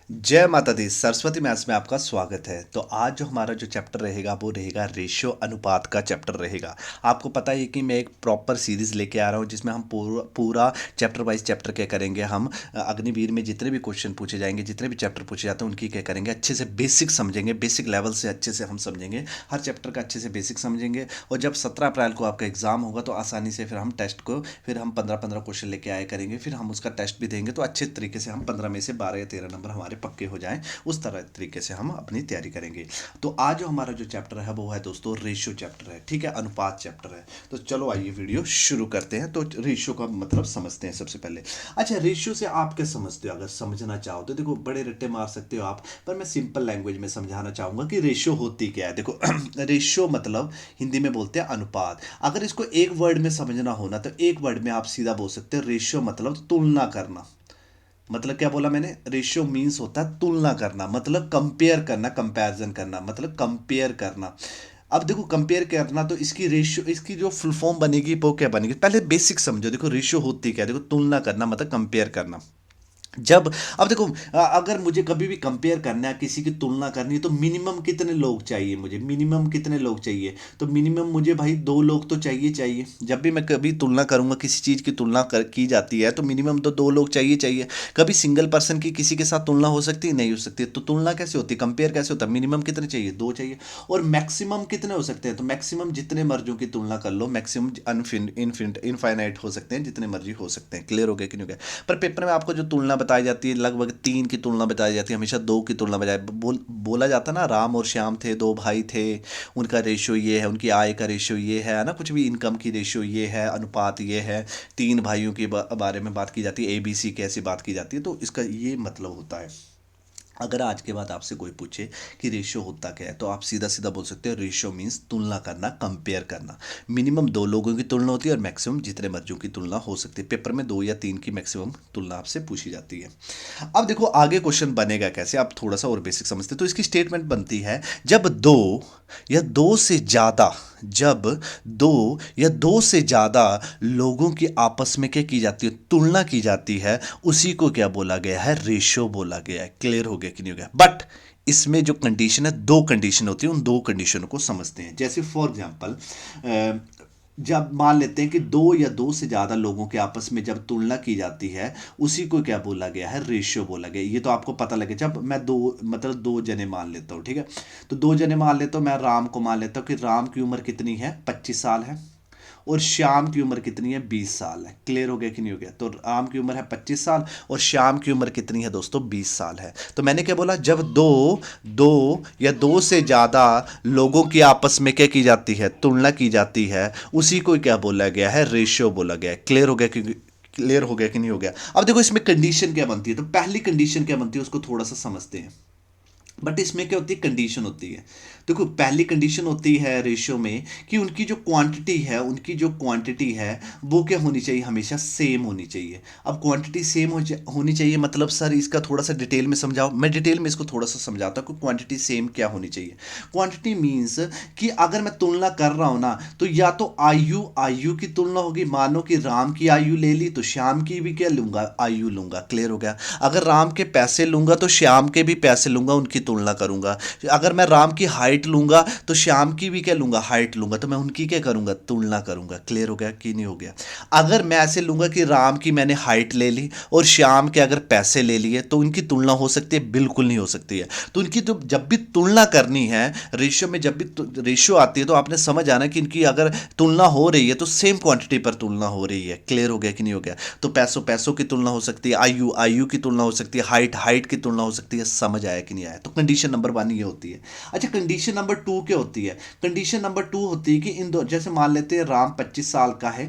जय माता दी। सरस्वती मैथ्स में आपका स्वागत है। तो आज जो हमारा जो चैप्टर रहेगा वो रहेगा रेशियो अनुपात का चैप्टर रहेगा। आपको पता है कि मैं एक प्रॉपर सीरीज लेके आ रहा हूँ जिसमें हम पूरा पूरा चैप्टर वाइज चैप्टर क्या करेंगे। हम अग्निवीर में जितने भी क्वेश्चन पूछे जाएंगे, जितने भी चैप्टर पूछे जाते हैं उनकी क्या करेंगे, अच्छे से बेसिक समझेंगे, बेसिक लेवल से अच्छे से हम समझेंगे, हर चैप्टर का अच्छे से बेसिक समझेंगे। और जब 17 अप्रैल को आपका एग्जाम होगा तो आसानी से फिर हम टेस्ट को फिर हम 15-15 क्वेश्चन लेके आया करेंगे, फिर हम उसका टेस्ट भी देंगे तो अच्छे तरीके से हम 15 में से 12 या 13 नंबर हमारे पक्के हो जाएं। उस तरह तरीके से हम अपनी तैयारी करेंगे। तो आज जो हमारा जो चैप्टर है वो है दोस्तों रेशियो चैप्टर है, ठीक है, अनुपात चैप्टर है। तो चलो आइए वीडियो शुरू करते हैं। तो रेशियो का मतलब समझते हैं सबसे पहले। अच्छा, रेशियो से आप क्या समझते हो? अगर समझना चाहो तो देखो, बड़े रट्टे मार सकते हो आप, पर मैं सिंपल लैंग्वेज में समझाना चाहूंगा कि रेशियो होती क्या है। देखो रेशियो मतलब हिंदी में बोलते हैं अनुपात। अगर इसको एक वर्ड में समझना हो ना तो एक वर्ड में आप सीधा बोल सकते हो रेशियो मतलब तुलना करना। मतलब क्या बोला मैंने? रेशियो मीन्स होता है तुलना करना, मतलब कंपेयर करना, कंपैरिजन करना, मतलब कंपेयर करना। अब देखो कंपेयर करना तो इसकी रेशियो, इसकी जो फुल फॉर्म बनेगी वो क्या बनेगी, पहले बेसिक समझो। देखो रेशियो होती क्या है, देखो तुलना करना मतलब कंपेयर करना। जब अब देखो अगर मुझे कभी भी कंपेयर करना है, किसी की तुलना करनी है, तो मिनिमम कितने लोग चाहिए मुझे? मिनिमम कितने लोग चाहिए? तो मिनिमम मुझे भाई 2 लोग तो चाहिए चाहिए। जब भी मैं कभी तुलना करूंगा, किसी चीज़ की तुलना की जाती है तो मिनिमम तो 2 लोग चाहिए चाहिए। कभी सिंगल पर्सन की किसी के साथ तुलना हो सकती है? नहीं हो सकती। तो तुलना कैसे होती है, कंपेयर कैसे होता है? मिनिमम कितने चाहिए? 2 चाहिए। और मैक्सिमम कितने हो सकते हैं? तो मैक्सिमम जितने मर्जियों की तुलना कर लो, मैक्सिमम इनफाइनाइट हो सकते हैं, जितने मर्जी हो सकते हैं। क्लियर हो गया कि नहीं हो गया? पर पेपर में आपको जो तुलना बताई जाती है लगभग 3 की तुलना बताई जाती है, हमेशा 2 की तुलना बताई बोला जाता है ना, राम और श्याम थे, 2 भाई थे, उनका रेशियो ये है, उनकी आय का रेशियो ये है ना, कुछ भी इनकम की रेशियो ये है, अनुपात ये है। 3 भाइयों के बारे में बात की जाती है, ABC की ऐसी बात की जाती है। तो इसका ये मतलब होता है। अगर आज के बाद आपसे कोई पूछे कि रेशियो होता क्या है तो आप सीधा सीधा बोल सकते हो रेशियो मीन्स तुलना करना, कंपेयर करना। मिनिमम 2 लोगों की तुलना होती है और मैक्सिमम जितने मर्जियों की तुलना हो सकती है। पेपर में 2 या 3 की मैक्सिमम तुलना आपसे पूछी जाती है। अब देखो आगे क्वेश्चन बनेगा कैसे, आप थोड़ा सा और बेसिक समझते हैं। तो इसकी स्टेटमेंट बनती है, जब या दो से ज्यादा जब 2 या 2 से ज्यादा लोगों की आपस में क्या की जाती है, तुलना की जाती है, उसी को क्या बोला गया है? रेशियो बोला गया है। क्लियर हो गया कि नहीं हो गया? बट इसमें जो कंडीशन है, 2 कंडीशन होती है, उन 2 कंडीशनों को समझते हैं। जैसे फॉर एग्जांपल, जब मान लेते हैं कि 2 या 2 से ज़्यादा लोगों के आपस में जब तुलना की जाती है, उसी को क्या बोला गया है? रेशियो बोला गया। ये तो आपको पता लगे। जब मैं दो मतलब 2 जने मान लेता हूँ, ठीक है, तो 2 जने मान लेता हूँ। मैं राम को मान लेता हूँ कि राम की उम्र कितनी है? 25 साल है। और श्याम की उम्र कितनी है? 20 साल है। क्लियर हो गया कि नहीं हो गया? तो राम की उम्र है 25 साल और श्याम की उम्र कितनी है दोस्तों? 20 साल है। तो मैंने क्या बोला? जब दो दो या 2 से ज़्यादा लोगों की आपस में क्या की जाती है? तुलना की जाती है, उसी को क्या बोला गया है? रेशियो बोला गया है। क्लियर हो गया कि नहीं हो गया? अब देखो इसमें कंडीशन क्या बनती है। तो पहली कंडीशन क्या बनती है उसको थोड़ा सा समझते हैं। बट इसमें क्या होती है? कंडीशन होती है। देखो पहली कंडीशन होती है रेशियो में कि उनकी जो क्वांटिटी है वो क्या होनी चाहिए? हमेशा सेम होनी चाहिए। अब क्वांटिटी सेम होनी चाहिए मतलब सर इसका थोड़ा सा डिटेल में समझाओ। मैं डिटेल में इसको थोड़ा सा समझाता हूँ कि क्वांटिटी सेम क्या होनी चाहिए। क्वांटिटी मीन्स कि अगर मैं तुलना कर रहा हूँ ना, तो या तो आयु आयु की तुलना होगी। मानो कि राम की आयु ले ली तो श्याम की भी क्या लूंगा? आयु लूंगा। क्लियर हो गया? अगर राम के पैसे लूंगा तो श्याम के भी पैसे लूंगा, उनकी तुलना करूंगा। अगर मैं राम की हाइट लूंगा तो श्याम की भी क्या लूंगा? हाइट लूंगा। तो मैं उनकी क्या करूंगा? तुलना करूंगा। क्लियर हो गया कि नहीं हो गया? अगर मैं ऐसे लूंगा कि राम की मैंने हाइट ले ली और श्याम के अगर पैसे ले लिए तो उनकी तुलना हो सकती है? बिल्कुल नहीं हो सकती है। तो उनकी तो जब भी तुलना करनी है रेशियो में, जब भी रेशियो आती है तो आपने समझ आना कि इनकी अगर तुलना हो रही है तो सेम क्वांटिटी पर तुलना हो रही है। क्लियर हो गया कि नहीं हो गया? तो पैसों पैसों की तुलना हो सकती है, आयु आयु की तुलना हो सकती है, हाइट हाइट की तुलना हो सकती है। समझ आया कि नहीं आया? तो कंडीशन नंबर 1 ये होती है। अच्छा, कंडीशन नंबर 2 क्या होती है? कंडीशन नंबर 2 होती है कि इन दो, जैसे मान लेते हैं राम 25 साल का है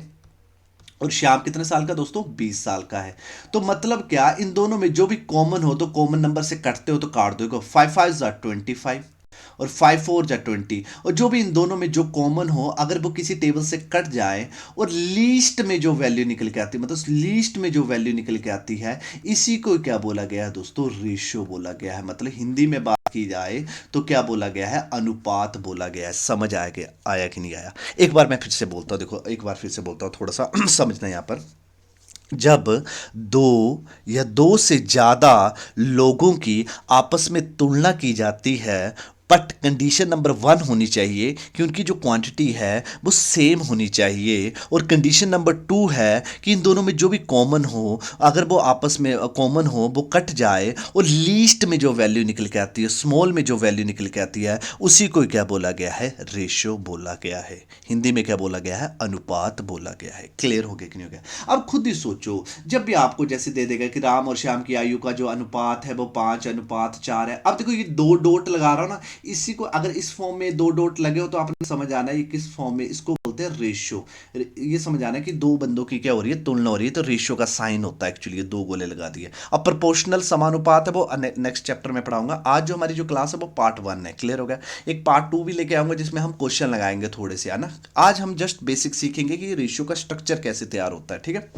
और श्याम कितने साल का दोस्तों? 20 साल का है। तो मतलब क्या, इन दोनों में जो भी कॉमन हो तो कॉमन नंबर से कटते हो तो काट दो। 5 5 जा 25 और 5 4 जा 20। और जो भी इन दोनों में जो कॉमन हो, अगर वो किसी टेबल से कट जाए और लीस्ट में जो वैल्यू निकल के आती है, मतलब लीस्ट में जो वैल्यू निकल के आती है, इसी को क्या बोला गया है दोस्तों? रेशियो बोला गया है। मतलब हिंदी में बात की जाए तो क्या बोला गया है? अनुपात बोला गया है। समझ आया कि नहीं आया? एक बार मैं फिर से बोलता हूँ, देखो एक बार फिर से बोलता हूँ, थोड़ा सा समझना यहाँ पर। जब दो या दो से ज़्यादा लोगों की आपस में तुलना की जाती है, बट कंडीशन नंबर वन होनी चाहिए कि उनकी जो क्वांटिटी है वो सेम होनी चाहिए। और कंडीशन नंबर टू है कि इन दोनों में जो भी कॉमन हो, अगर वो आपस में कॉमन हो वो कट जाए, और लीस्ट में जो वैल्यू निकल के आती है, स्मॉल में जो वैल्यू निकल के आती है, उसी को क्या बोला गया है, रेशो बोला गया है। हिंदी में क्या बोला गया है, अनुपात बोला गया है। क्लियर हो गया कि नहीं हो गया? अब खुद ही सोचो, जब भी आपको जैसे दे देगा कि राम और श्याम की आयु का जो अनुपात है वो 5:4 है। अब देखो ये दो डॉट लगा रहा हूं ना, इसी को अगर इस फॉर्म में दो डॉट लगे हो तो आपने समझ आना है ये किस फॉर्म में, इसको बोलते हैं रेशियो। ये समझ आना है कि दो बंदों की क्या हो रही है, तुलना हो रही है, तो रेशियो का साइन होता है एक्चुअली। ये दो गोले लगा दिए। अब प्रोपोर्शनल समानुपात है वो नेक्स्ट चैप्टर में पढ़ाऊंगा। आज जो हमारी जो क्लास है वो पार्ट 1 है। क्लियर हो गया? एक पार्ट 2 भी लेके आऊंगा जिसमें हम क्वेश्चन लगाएंगे थोड़े से, है ना। आज हम जस्ट बेसिक सीखेंगे कि रेशियो का स्ट्रक्चर कैसे तैयार होता है। ठीक है।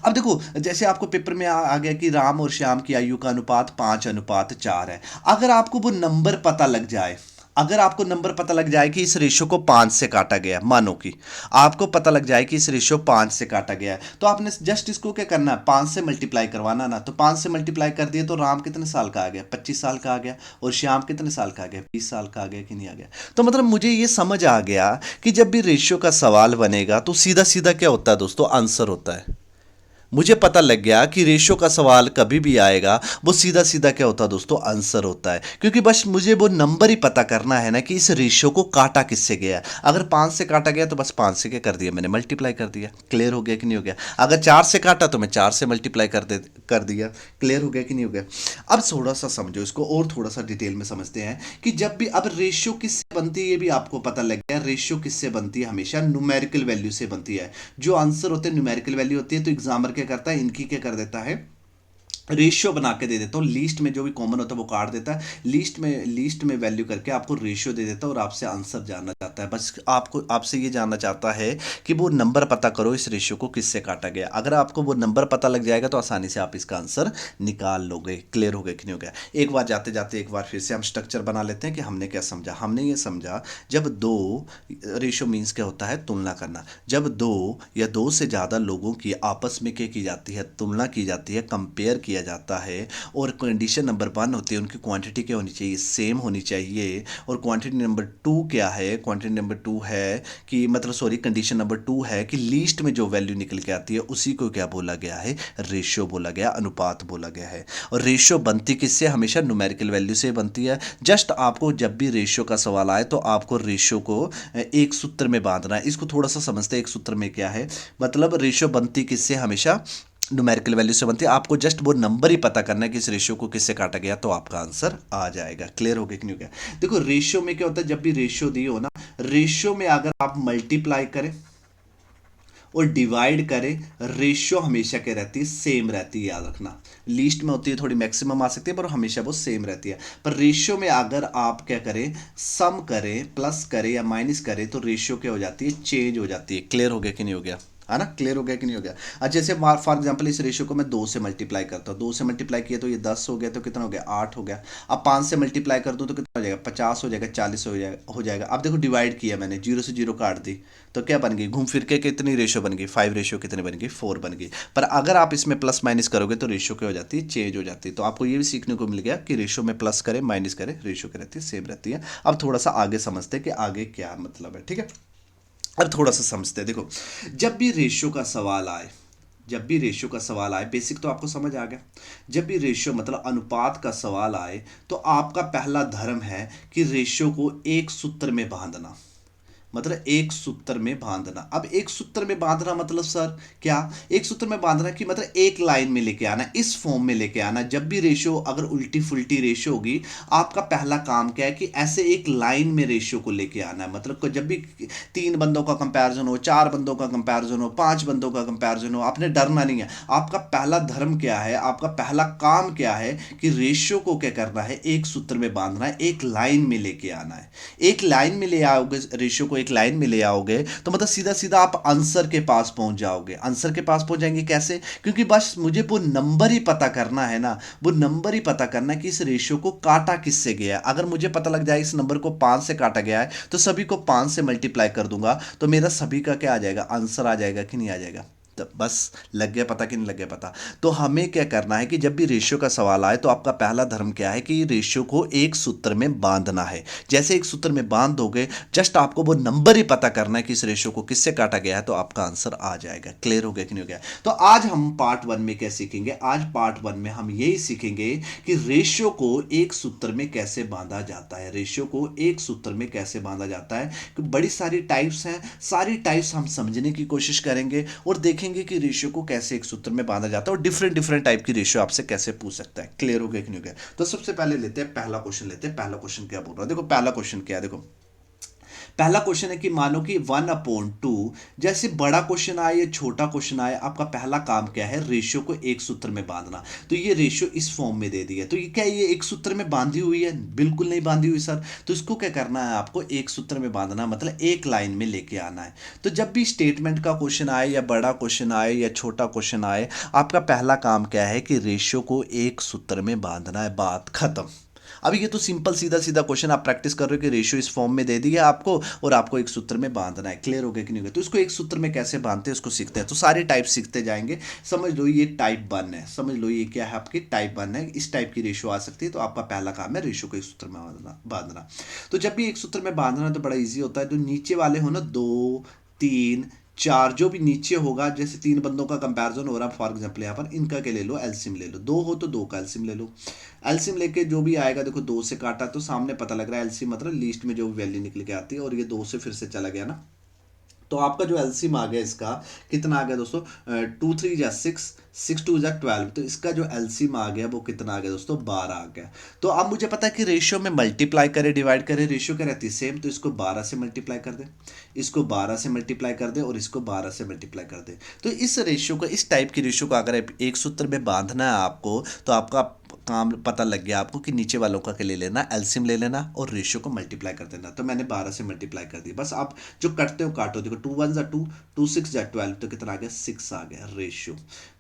अब देखो, जैसे आपको पेपर में आ गया कि राम और श्याम की आयु का अनुपात 5:4 है। अगर आपको वो नंबर पता लग जाए, अगर आपको नंबर पता लग जाए कि इस रेशो को 5 से काटा गया है, मानो कि आपको पता लग जाए कि इस रेशो 5 से काटा गया है, तो आपने जस्ट इसको क्या करना है, 5 से मल्टीप्लाई करवाना ना। तो 5 से मल्टीप्लाई कर दिए तो राम कितने साल का आ गया, 25 साल का आ गया। और श्याम कितने साल का आ गया, 20 साल का आ गया कि नहीं आ गया? तो मतलब मुझे ये समझ आ गया कि जब भी रेशियो का सवाल बनेगा तो सीधा सीधा क्या होता है दोस्तों, आंसर होता है। मुझे पता लग गया कि रेशो का सवाल कभी भी आएगा वो सीधा सीधा क्या होता है दोस्तों, आंसर होता है। क्योंकि बस मुझे वो नंबर ही पता करना है ना कि इस रेशो को काटा किससे गया है। अगर 5 से काटा गया तो बस 5 से क्या कर दिया मैंने, मल्टीप्लाई कर दिया। क्लियर हो गया कि नहीं हो गया? अगर 4 से काटा तो मैं 4 से मल्टीप्लाई कर दिया। क्लियर हो गया कि नहीं हो गया? अब थोड़ा सा समझो इसको, और थोड़ा सा डिटेल में समझते हैं कि जब भी अब रेशियो किससे बनती है ये भी आपको पता लग गया। रेशियो किससे बनती है, हमेशा न्यूमेरिकल वैल्यू से बनती है। जो आंसर होते हैं न्यूमेरिकल वैल्यू होती है, तो एग्जामर क्या करता है, इनकी क्या कर देता है, रेशियो बना के दे देता हूँ। लीस्ट में जो भी कॉमन होता है वो काट देता है, लीस्ट में वैल्यू करके आपको रेशियो दे देता है और आपसे आंसर जानना चाहता है। बस आपको आपसे ये जानना चाहता है कि वो नंबर पता करो इस रेशियो को किससे काटा गया। अगर आपको वो नंबर पता लग जाएगा तो आसानी से आप इसका आंसर निकाल लोगे। क्लियर हो गया कि नहीं हो गया? एक बार जाते जाते एक बार फिर से हम स्ट्रक्चर बना लेते हैं कि हमने क्या समझा। हमने ये समझा, जब दो, रेशियो मीन्स क्या होता है, तुलना करना। जब दो या दो से ज़्यादा लोगों की आपस में क्या की जाती है, तुलना की जाती है, कंपेयर किया जाता है। और कंडीशन नंबर 1 होती है उनकी क्वांटिटी क्या होनी चाहिए, सेम होनी चाहिए। और क्वांटिटी नंबर 2 क्या है, क्वांटिटी नंबर 2 है कि मतलब सॉरी कंडीशन नंबर 2 है कि लीस्ट में जो वैल्यू निकल के आती है उसी को क्या बोला गया है, रेशियो बोला गया, अनुपात बोला गया है। और रेशियो बनती किससे, हमेशा न्यूमेरिकल वैल्यू से बनती है। जस्ट आपको जब भी रेशियो का सवाल आए तो आपको रेशियो को एक सूत्र में बांधना है। इसको थोड़ा सा समझते हैं, एक सूत्र में क्या है मतलब, रेशियो बनती किससे, हमेशा न्यूमेरिकल वैल्यू से बनती है। आपको जस्ट वो नंबर ही पता करना है कि इस रेशियो को किससे काटा गया तो आपका आंसर आ जाएगा। क्लियर हो गया कि नहीं हो गया? देखो रेशियो में क्या होता है, जब भी रेशियो दी हो ना, रेशियो में अगर आप मल्टीप्लाई करें और डिवाइड करें, रेशियो हमेशा क्या रहती है, सेम रहती है। याद रखना, लीस्ट में होती है थोड़ी मैक्सिमम आ सकती है पर हमेशा वो सेम रहती है। पर रेशियो में अगर आप क्या करें, सम करें, प्लस करें या माइनस करें, तो रेशियो क्या हो जाती है, चेंज हो जाती है। क्लियर हो गया कि नहीं हो गया? है ना, क्लियर हो गया कि नहीं हो गया? अच्छा जैसे फॉर एग्जांपल इस रेशियो को मैं 2 से मल्टीप्लाई करता हूँ, 2 से मल्टीप्लाई किया तो ये 10 हो गया, तो कितना हो गया, 8 हो गया। अब 5 से मल्टीप्लाई कर दूँ तो कितना हो जाएगा, 50 हो जाएगा, 40 हो जाएगा। अब देखो डिवाइड किया मैंने, जीरो से जीरो काट दी, तो क्या बन गई, घूम फिर के कितनी रेशियो बन गई, 5 रेशियो कितनी बन गई, 4 बन गई। पर अगर आप इसमें प्लस माइनस करोगे तो रेशियो क्या हो जाती है, चेंज हो जाती है। तो आपको ये भी सीखने को मिल गया कि रेशियो में प्लस करें माइनस करें, रेशियो क्या रहती है, सेम रहती है। अब थोड़ा सा आगे समझते हैं कि आगे क्या मतलब है। ठीक है, अब थोड़ा सा समझते हैं। देखो, जब भी रेशियो का सवाल आए, जब भी रेशियो का सवाल आए, बेसिक तो आपको समझ आ गया। जब भी रेशियो मतलब अनुपात का सवाल आए तो आपका पहला धर्म है कि रेशियो को एक सूत्र में बांधना, मतलब एक सूत्र में बांधना। अब एक सूत्र में बांधना मतलब सर क्या, एक सूत्र में बांधना कि मतलब एक लाइन में लेके आना, इस फॉर्म में लेके आना। जब भी रेशियो अगर उल्टी फुल्टी रेशियो होगी, आपका पहला काम क्या है कि ऐसे एक लाइन में रेशियो को लेके आना है। मतलब जब भी 3 बंदों का कंपैरिजन हो, 4 बंदों का कंपैरिजन हो, 5 बंदों का कंपैरिजन हो, आपने डरना नहीं है। आपका पहला धर्म क्या है, आपका पहला काम क्या है कि रेशियो को क्या करना है, एक सूत्र में बांधना है, एक लाइन में लेके आना है। एक लाइन में ले आओगे रेशियो को, एक लाइन में ले आओगे तो मतलब सीधा सीधा आप आंसर के पास पहुंच जाओगे। आंसर के पास पहुंच जाएंगे कैसे, क्योंकि बस मुझे वो नंबर ही पता करना है ना, वो नंबर ही पता करना है कि इस रेशियो को काटा किससे गया है। अगर मुझे पता लग जाए इस नंबर को 5 से काटा गया है तो सभी को 5 से मल्टीप्लाई कर दूंगा, तो मेरा सभी का क्या आ जाएगा, आंसर आ जाएगा कि नहीं आ जाएगा? तो बस लग गया पता कि नहीं लग गया पता। तो हमें क्या करना है कि जब भी रेशियो का सवाल आए तो आपका पहला धर्म क्या है कि रेशियो को एक सूत्र में बांधना है। जैसे एक सूत्र में बांध दोगे, जस्ट आपको वो नंबर ही पता करना है कि इस रेशियो को किससे काटा गया है, तो आपका आंसर आ जाएगा। क्लियर हो गया कि नहीं हो गया? तो आज हम पार्ट 1 में क्या सीखेंगे? आज पार्ट 1 में हम यही सीखेंगे कि रेशियो को एक सूत्र में कैसे बांधा जाता है। रेशियो को एक सूत्र में कैसे बांधा जाता है, कि बड़ी सारी टाइप्स हैं, सारी टाइप्स हम समझने की कोशिश करेंगे और देखेंगे कि रेशियो को कैसे एक सूत्र में बांधा जाता है और डिफरेंट डिफरेंट टाइप की रेशियो आपसे कैसे पूछ सकता है। क्लियर हो गया कि नहीं हो गया? तो सबसे पहले लेते हैं पहला क्वेश्चन, लेते हैं पहला क्वेश्चन क्या बोल रहा है। देखो पहला क्वेश्चन क्या है, देखो पहला क्वेश्चन है कि मानो कि 1/2, जैसे बड़ा क्वेश्चन आए या छोटा क्वेश्चन आए, आपका पहला काम क्या है? रेशियो को एक सूत्र में बांधना। तो ये रेशियो इस फॉर्म में दे दी है, तो ये क्या ये एक सूत्र में बांधी हुई है? बिल्कुल नहीं बांधी हुई सर। तो इसको क्या करना है? आपको एक सूत्र में बांधना, मतलब एक लाइन में लेके आना है। तो जब भी स्टेटमेंट का क्वेश्चन आए या बड़ा क्वेश्चन आए या छोटा क्वेश्चन आए, आपका पहला काम क्या है कि रेशियो को एक सूत्र में बांधना है, बात खत्म। अभी ये तो सिंपल सीधा सीधा क्वेश्चन आप प्रैक्टिस कर रहे हो कि रेशियो इस फॉर्म में दे दी है आपको और आपको एक सूत्र में बांधना है। क्लियर हो गया कि नहीं हो गया? तो इसको एक सूत्र में कैसे बांधते हैं उसको सीखते हैं। तो सारे टाइप सीखते जाएंगे। समझ लो ये टाइप 1 है, समझ लो ये क्या है आपकी टाइप 1 है, इस टाइप की रेशियो आ सकती है। तो आपका पहला काम है रेशियो को एक सूत्र में बांधना। तो जब भी एक सूत्र में बांधना है तो बड़ा ईजी होता है। तो नीचे वाले हो ना 2, 3, 4, जो भी नीचे होगा, जैसे 3 बंदों का कंपैरिजन हो रहा है फॉर एग्जांपल, यहाँ पर इनका क्या ले लो? एलसीएम ले लो। 2 हो तो 2 का एलसीएम ले लो। एलसीएम लेके जो भी आएगा, देखो 2 से काटा तो सामने पता लग रहा है एलसीएम मतलब लीस्ट में जो वैल्यू निकल के आती है, और ये 2 से फिर से चला गया ना, तो आपका जो एलसीएम आ गया इसका कितना आ गया दोस्तों? 2 3 जा 6, 6 2 जा 12। तो इसका जो एलसीएम आ गया वो कितना आ गया दोस्तों? 12 आ गया। तो अब मुझे पता है कि रेशियो में मल्टीप्लाई करे डिवाइड करे रेशियो क्या रहती है? सेम। तो इसको 12 से मल्टीप्लाई कर दे, इसको 12 से मल्टीप्लाई कर दे और इसको 12 से मल्टीप्लाई कर दे। तो इस रेशियो को, इस टाइप की रेशियो को अगर एक सूत्र में बांधना है आपको, तो आपका काम पता लग गया आपको कि नीचे वालों का के ले लेना, एलसीएम ले लेना और रेशियो को मल्टीप्लाई कर देना। तो मैंने 12 से मल्टीप्लाई कर दिया। बस आप जो कटते हो काटो। देखो 2 1 जा 2, 2 6 जा 12, तो कितना आ गया? 6 आ गया रेशियो।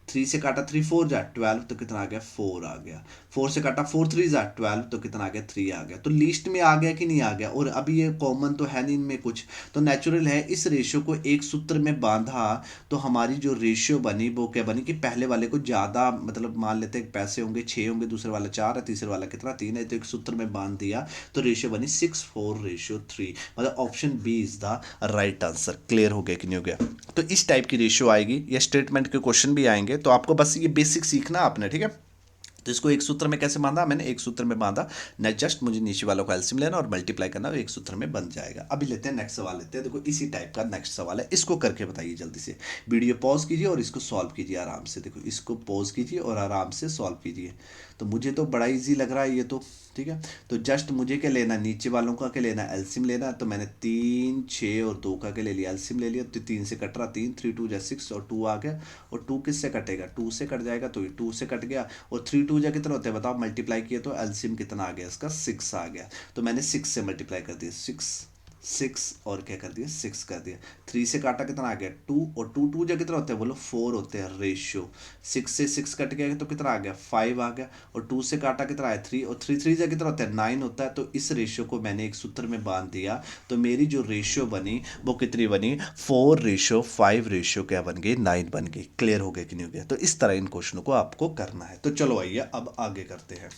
3 से काटा 3 4 जा 12, तो कितना आ गया? 4 आ गया। 4 से काटा 4 3 जा 12, तो कितना आ गया? 3 आ गया। तो लिस्ट में आ गया कि नहीं आ गया? और अभी ये कॉमन तो है नहीं इनमें कुछ, तो नेचुरल है। इस रेशियो को एक सूत्र में बांधा तो हमारी जो रेशियो बनी वो क्या बनी कि पहले वाले को ज़्यादा, मतलब मान लेते हैं पैसे होंगे 6 होंगे, दूसरे वाला 4 है, तीसरे वाला कितना 3 है, तो एक सूत्र में बांध दिया तो रेशियो बनी 6:4:3। मतलब option B is the right answer. Clear हो गया कि नहीं हो गया? तो इस टाइप की रेशियो आएगी या स्टेटमेंट के क्वेश्चन भी आएंगे, तो आपको बस ये बेसिक सीखना आपने, ठीक है? तो इसको एक सूत्र में कैसे बांधा? मैंने एक सूत्र में बांधा, न जस्ट मुझे नीचे वालों का एलसीएम लेना और मल्टीप्लाई करना, और एक सूत्र में बन जाएगा। अभी लेते हैं नेक्स्ट सवाल लेते हैं। देखो इसी टाइप का नेक्स्ट सवाल है, इसको करके बताइए जल्दी से। वीडियो पॉज कीजिए और इसको सॉल्व कीजिए आराम से। देखो इसको पॉज कीजिए और आराम से सॉल्व कीजिए। तो मुझे तो बड़ा ईजी लग रहा है ये तो, ठीक है? तो जस्ट मुझे क्या लेना? नीचे वालों का क्या लेना? एलसीएम लेना। तो मैंने 3 6 और 2 का क्या ले लिया? एलसीएम ले लिया। तो 3 से कट रहा 3, 3 2 जा 6 और 2 आ गया। और 2 किससे कटेगा? 2 से कट जाएगा, तो 2 से कट गया। और 3 2 जा कितना होता है बताओ? मल्टीप्लाई किया तो एलसीएम कितना आ गया इसका? 6 आ गया। तो मैंने 6 से मल्टीप्लाई कर दिया, 6 6 और क्या कर दिया? 6 कर दिया। 3 से काटा कितना आ गया? 2, और 2 2 जा कितना होता है बोलो? 4 होते हैं रेशियो। 6 से 6 कट गया तो कितना आ गया? 5 आ गया। और 2 से काटा कितना आया? 3, और 3 3 जा कितना होता है? 9 होता है। तो इस रेशियो को मैंने एक सूत्र में बांध दिया, तो मेरी जो रेशियो बनी वो कितनी बनी? 4:5 क्या बन गई? 9 बन गई। क्लियर हो गया कि नहीं हो गया? तो इस तरह इन क्वेश्चनों को आपको करना है। तो चलो आइए अब आगे करते हैं।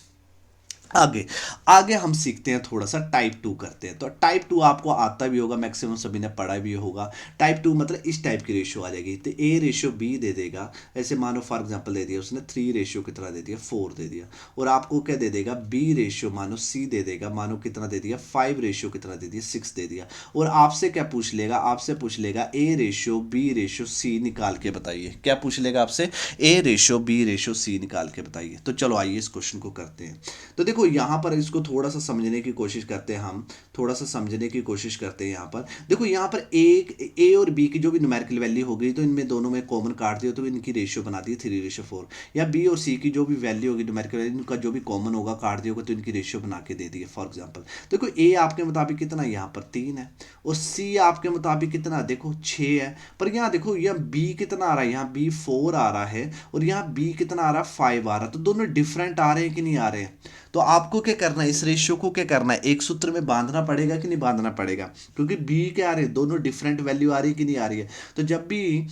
आगे आगे हम सीखते हैं, थोड़ा सा टाइप 2 करते हैं। तो टाइप 2 आपको आता भी होगा, मैक्सिमम सभी ने पढ़ा भी होगा। टाइप 2 मतलब इस टाइप की रेशियो आ जाएगी। तो ए रेशियो बी दे देगा, ऐसे मानो फॉर एग्जांपल दे दिया उसने 3 रेशियो कितना दे दिया? 4 दे दिया। और आपको क्या दे देगा? बी रेशियो मानो सी दे देगा, मानो कितना दे दिया? 5 रेशियो कितना दे दिया? 6 दे दिया। और आपसे क्या पूछ लेगा? आपसे पूछ लेगा A ratio B ratio C निकाल के बताइए। क्या पूछ लेगा आपसे? A ratio B ratio C निकाल के बताइए। तो चलो आइए इस क्वेश्चन को करते हैं। तो देखो यहाँ पर इसको थोड़ा सा समझने की कोशिश करते हैं, हम थोड़ा सा समझने की कोशिश करते हैं। यहाँ पर देखो, यहाँ पर ए और बी की जो भी न्यूमेरिकल वैल्यू होगी, तो इनमें दोनों में कॉमन काट दिया तो इनकी रेशियो बना दी 3:4। या बी और सी की जो भी वैल्यू होगी न्यूमेरिकल वैल्यू, इनका जो भी कॉमन होगा काट दिया होगा, तो इनकी रेशियो बना के दे दी है। फॉर एग्जाम्पल देखो ए आपके मुताबिक कितना? यहाँ पर 3 है। और सी आपके मुताबिक कितना? देखो 6 है। पर यहाँ देखो यह बी कितना आ रहा है? यहाँ बी 4 आ रहा है और यहाँ बी कितना आ रहा है? 5 आ रहा है। तो दोनों डिफरेंट आ रहे हैं कि नहीं आ रहे हैं? तो आपको क्या करना है? इस रेशियो को क्या करना है? एक सूत्र में बांधना पड़ेगा कि नहीं बांधना पड़ेगा? क्योंकि बी क्या आ रही है? दोनों डिफरेंट वैल्यू आ रही है कि नहीं आ रही है? तो जब भी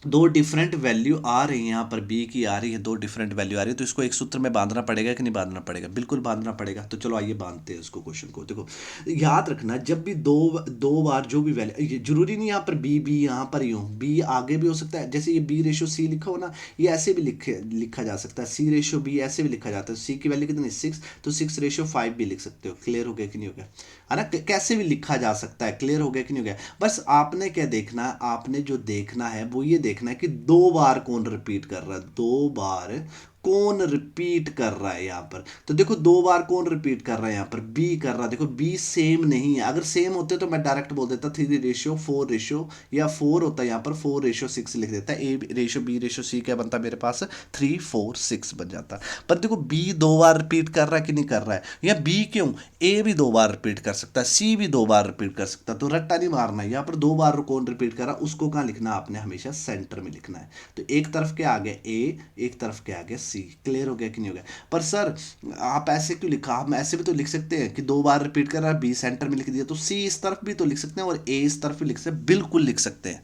दो डिफरेंट वैल्यू आ रही है, यहाँ पर बी की आ रही है, दो डिफरेंट वैल्यू आ रही है, तो इसको एक सूत्र में बांधना पड़ेगा कि नहीं बांधना पड़ेगा? बिल्कुल बांधना पड़ेगा। तो चलो आइए बांधते हैं उसको, क्वेश्चन को। देखो याद रखना, जब भी दो दो बार जो भी वैल्यू, जरूरी नहीं यहाँ पर बी बी यहाँ पर ही हो, बी आगे भी हो सकता है, जैसे ये बी रेशो सी लिखा हो ना, ये ऐसे भी लिखा जा सकता है, सी रेशो बी ऐसे भी लिखा जाता है। सी की वैल्यू कितनी 6, तो 6/5 भी लिख सकते हो। क्लियर हो गया कि नहीं हो गया? है ना, कैसे भी लिखा जा सकता है। क्लियर हो गया कि नहीं हो गया? बस आपने क्या देखना है, आपने जो देखना है वो ये देखना है कि दो बार कौन रिपीट कर रहा है, दो बार कौन रिपीट कर रहा है यहाँ पर। तो देखो दो बार कौन रिपीट कर रहा है यहाँ पर, बी कर रहा है। देखो बी सेम नहीं है, अगर सेम होते तो मैं डायरेक्ट बोल देता 3:4 या 4 होता है यहाँ पर 4:6 लिख देता। ए रेशो बी रेशो सी क्या बनता मेरे पास, 3:4:6 बन जाता। पर देखो बी दो बार रिपीट कर रहा है कि नहीं कर रहा है, या बी क्यों, ए भी दो बार रिपीट कर सकता है, सी भी दो बार रिपीट कर सकता है। तो रट्टा नहीं मारना है, यहाँ पर दो बार कौन रिपीट कर रहा है उसको कहाँ लिखना है, आपने हमेशा सेंटर में लिखना है। तो एक तरफ के आगे ए, एक तरफ के आगे सी। क्लियर हो गया कि नहीं हो गया? पर सर आप ऐसे क्यों लिखा, हम ऐसे भी तो लिख सकते हैं कि दो बार रिपीट कर रहा है, बी सेंटर में लिख दिया, तो सी इस तरफ भी तो लिख सकते हैं और ए इस तरफ भी लिख सकते हैं। बिल्कुल लिख सकते हैं।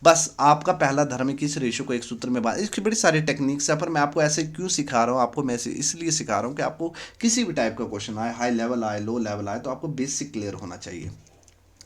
बस आपका पहला धर्म है कि इस रेशो को एक सूत्र में बांध, इसकी बड़ी सारी टेक्निक्स है, पर मैं आपको ऐसे क्यों सिखा रहा हूँ, आपको मैं इसलिए सिखा रहा हूँ कि आपको किसी भी टाइप का क्वेश्चन आए, हाई लेवल आए, लो लेवल आए, तो आपको बेसिक क्लियर होना चाहिए।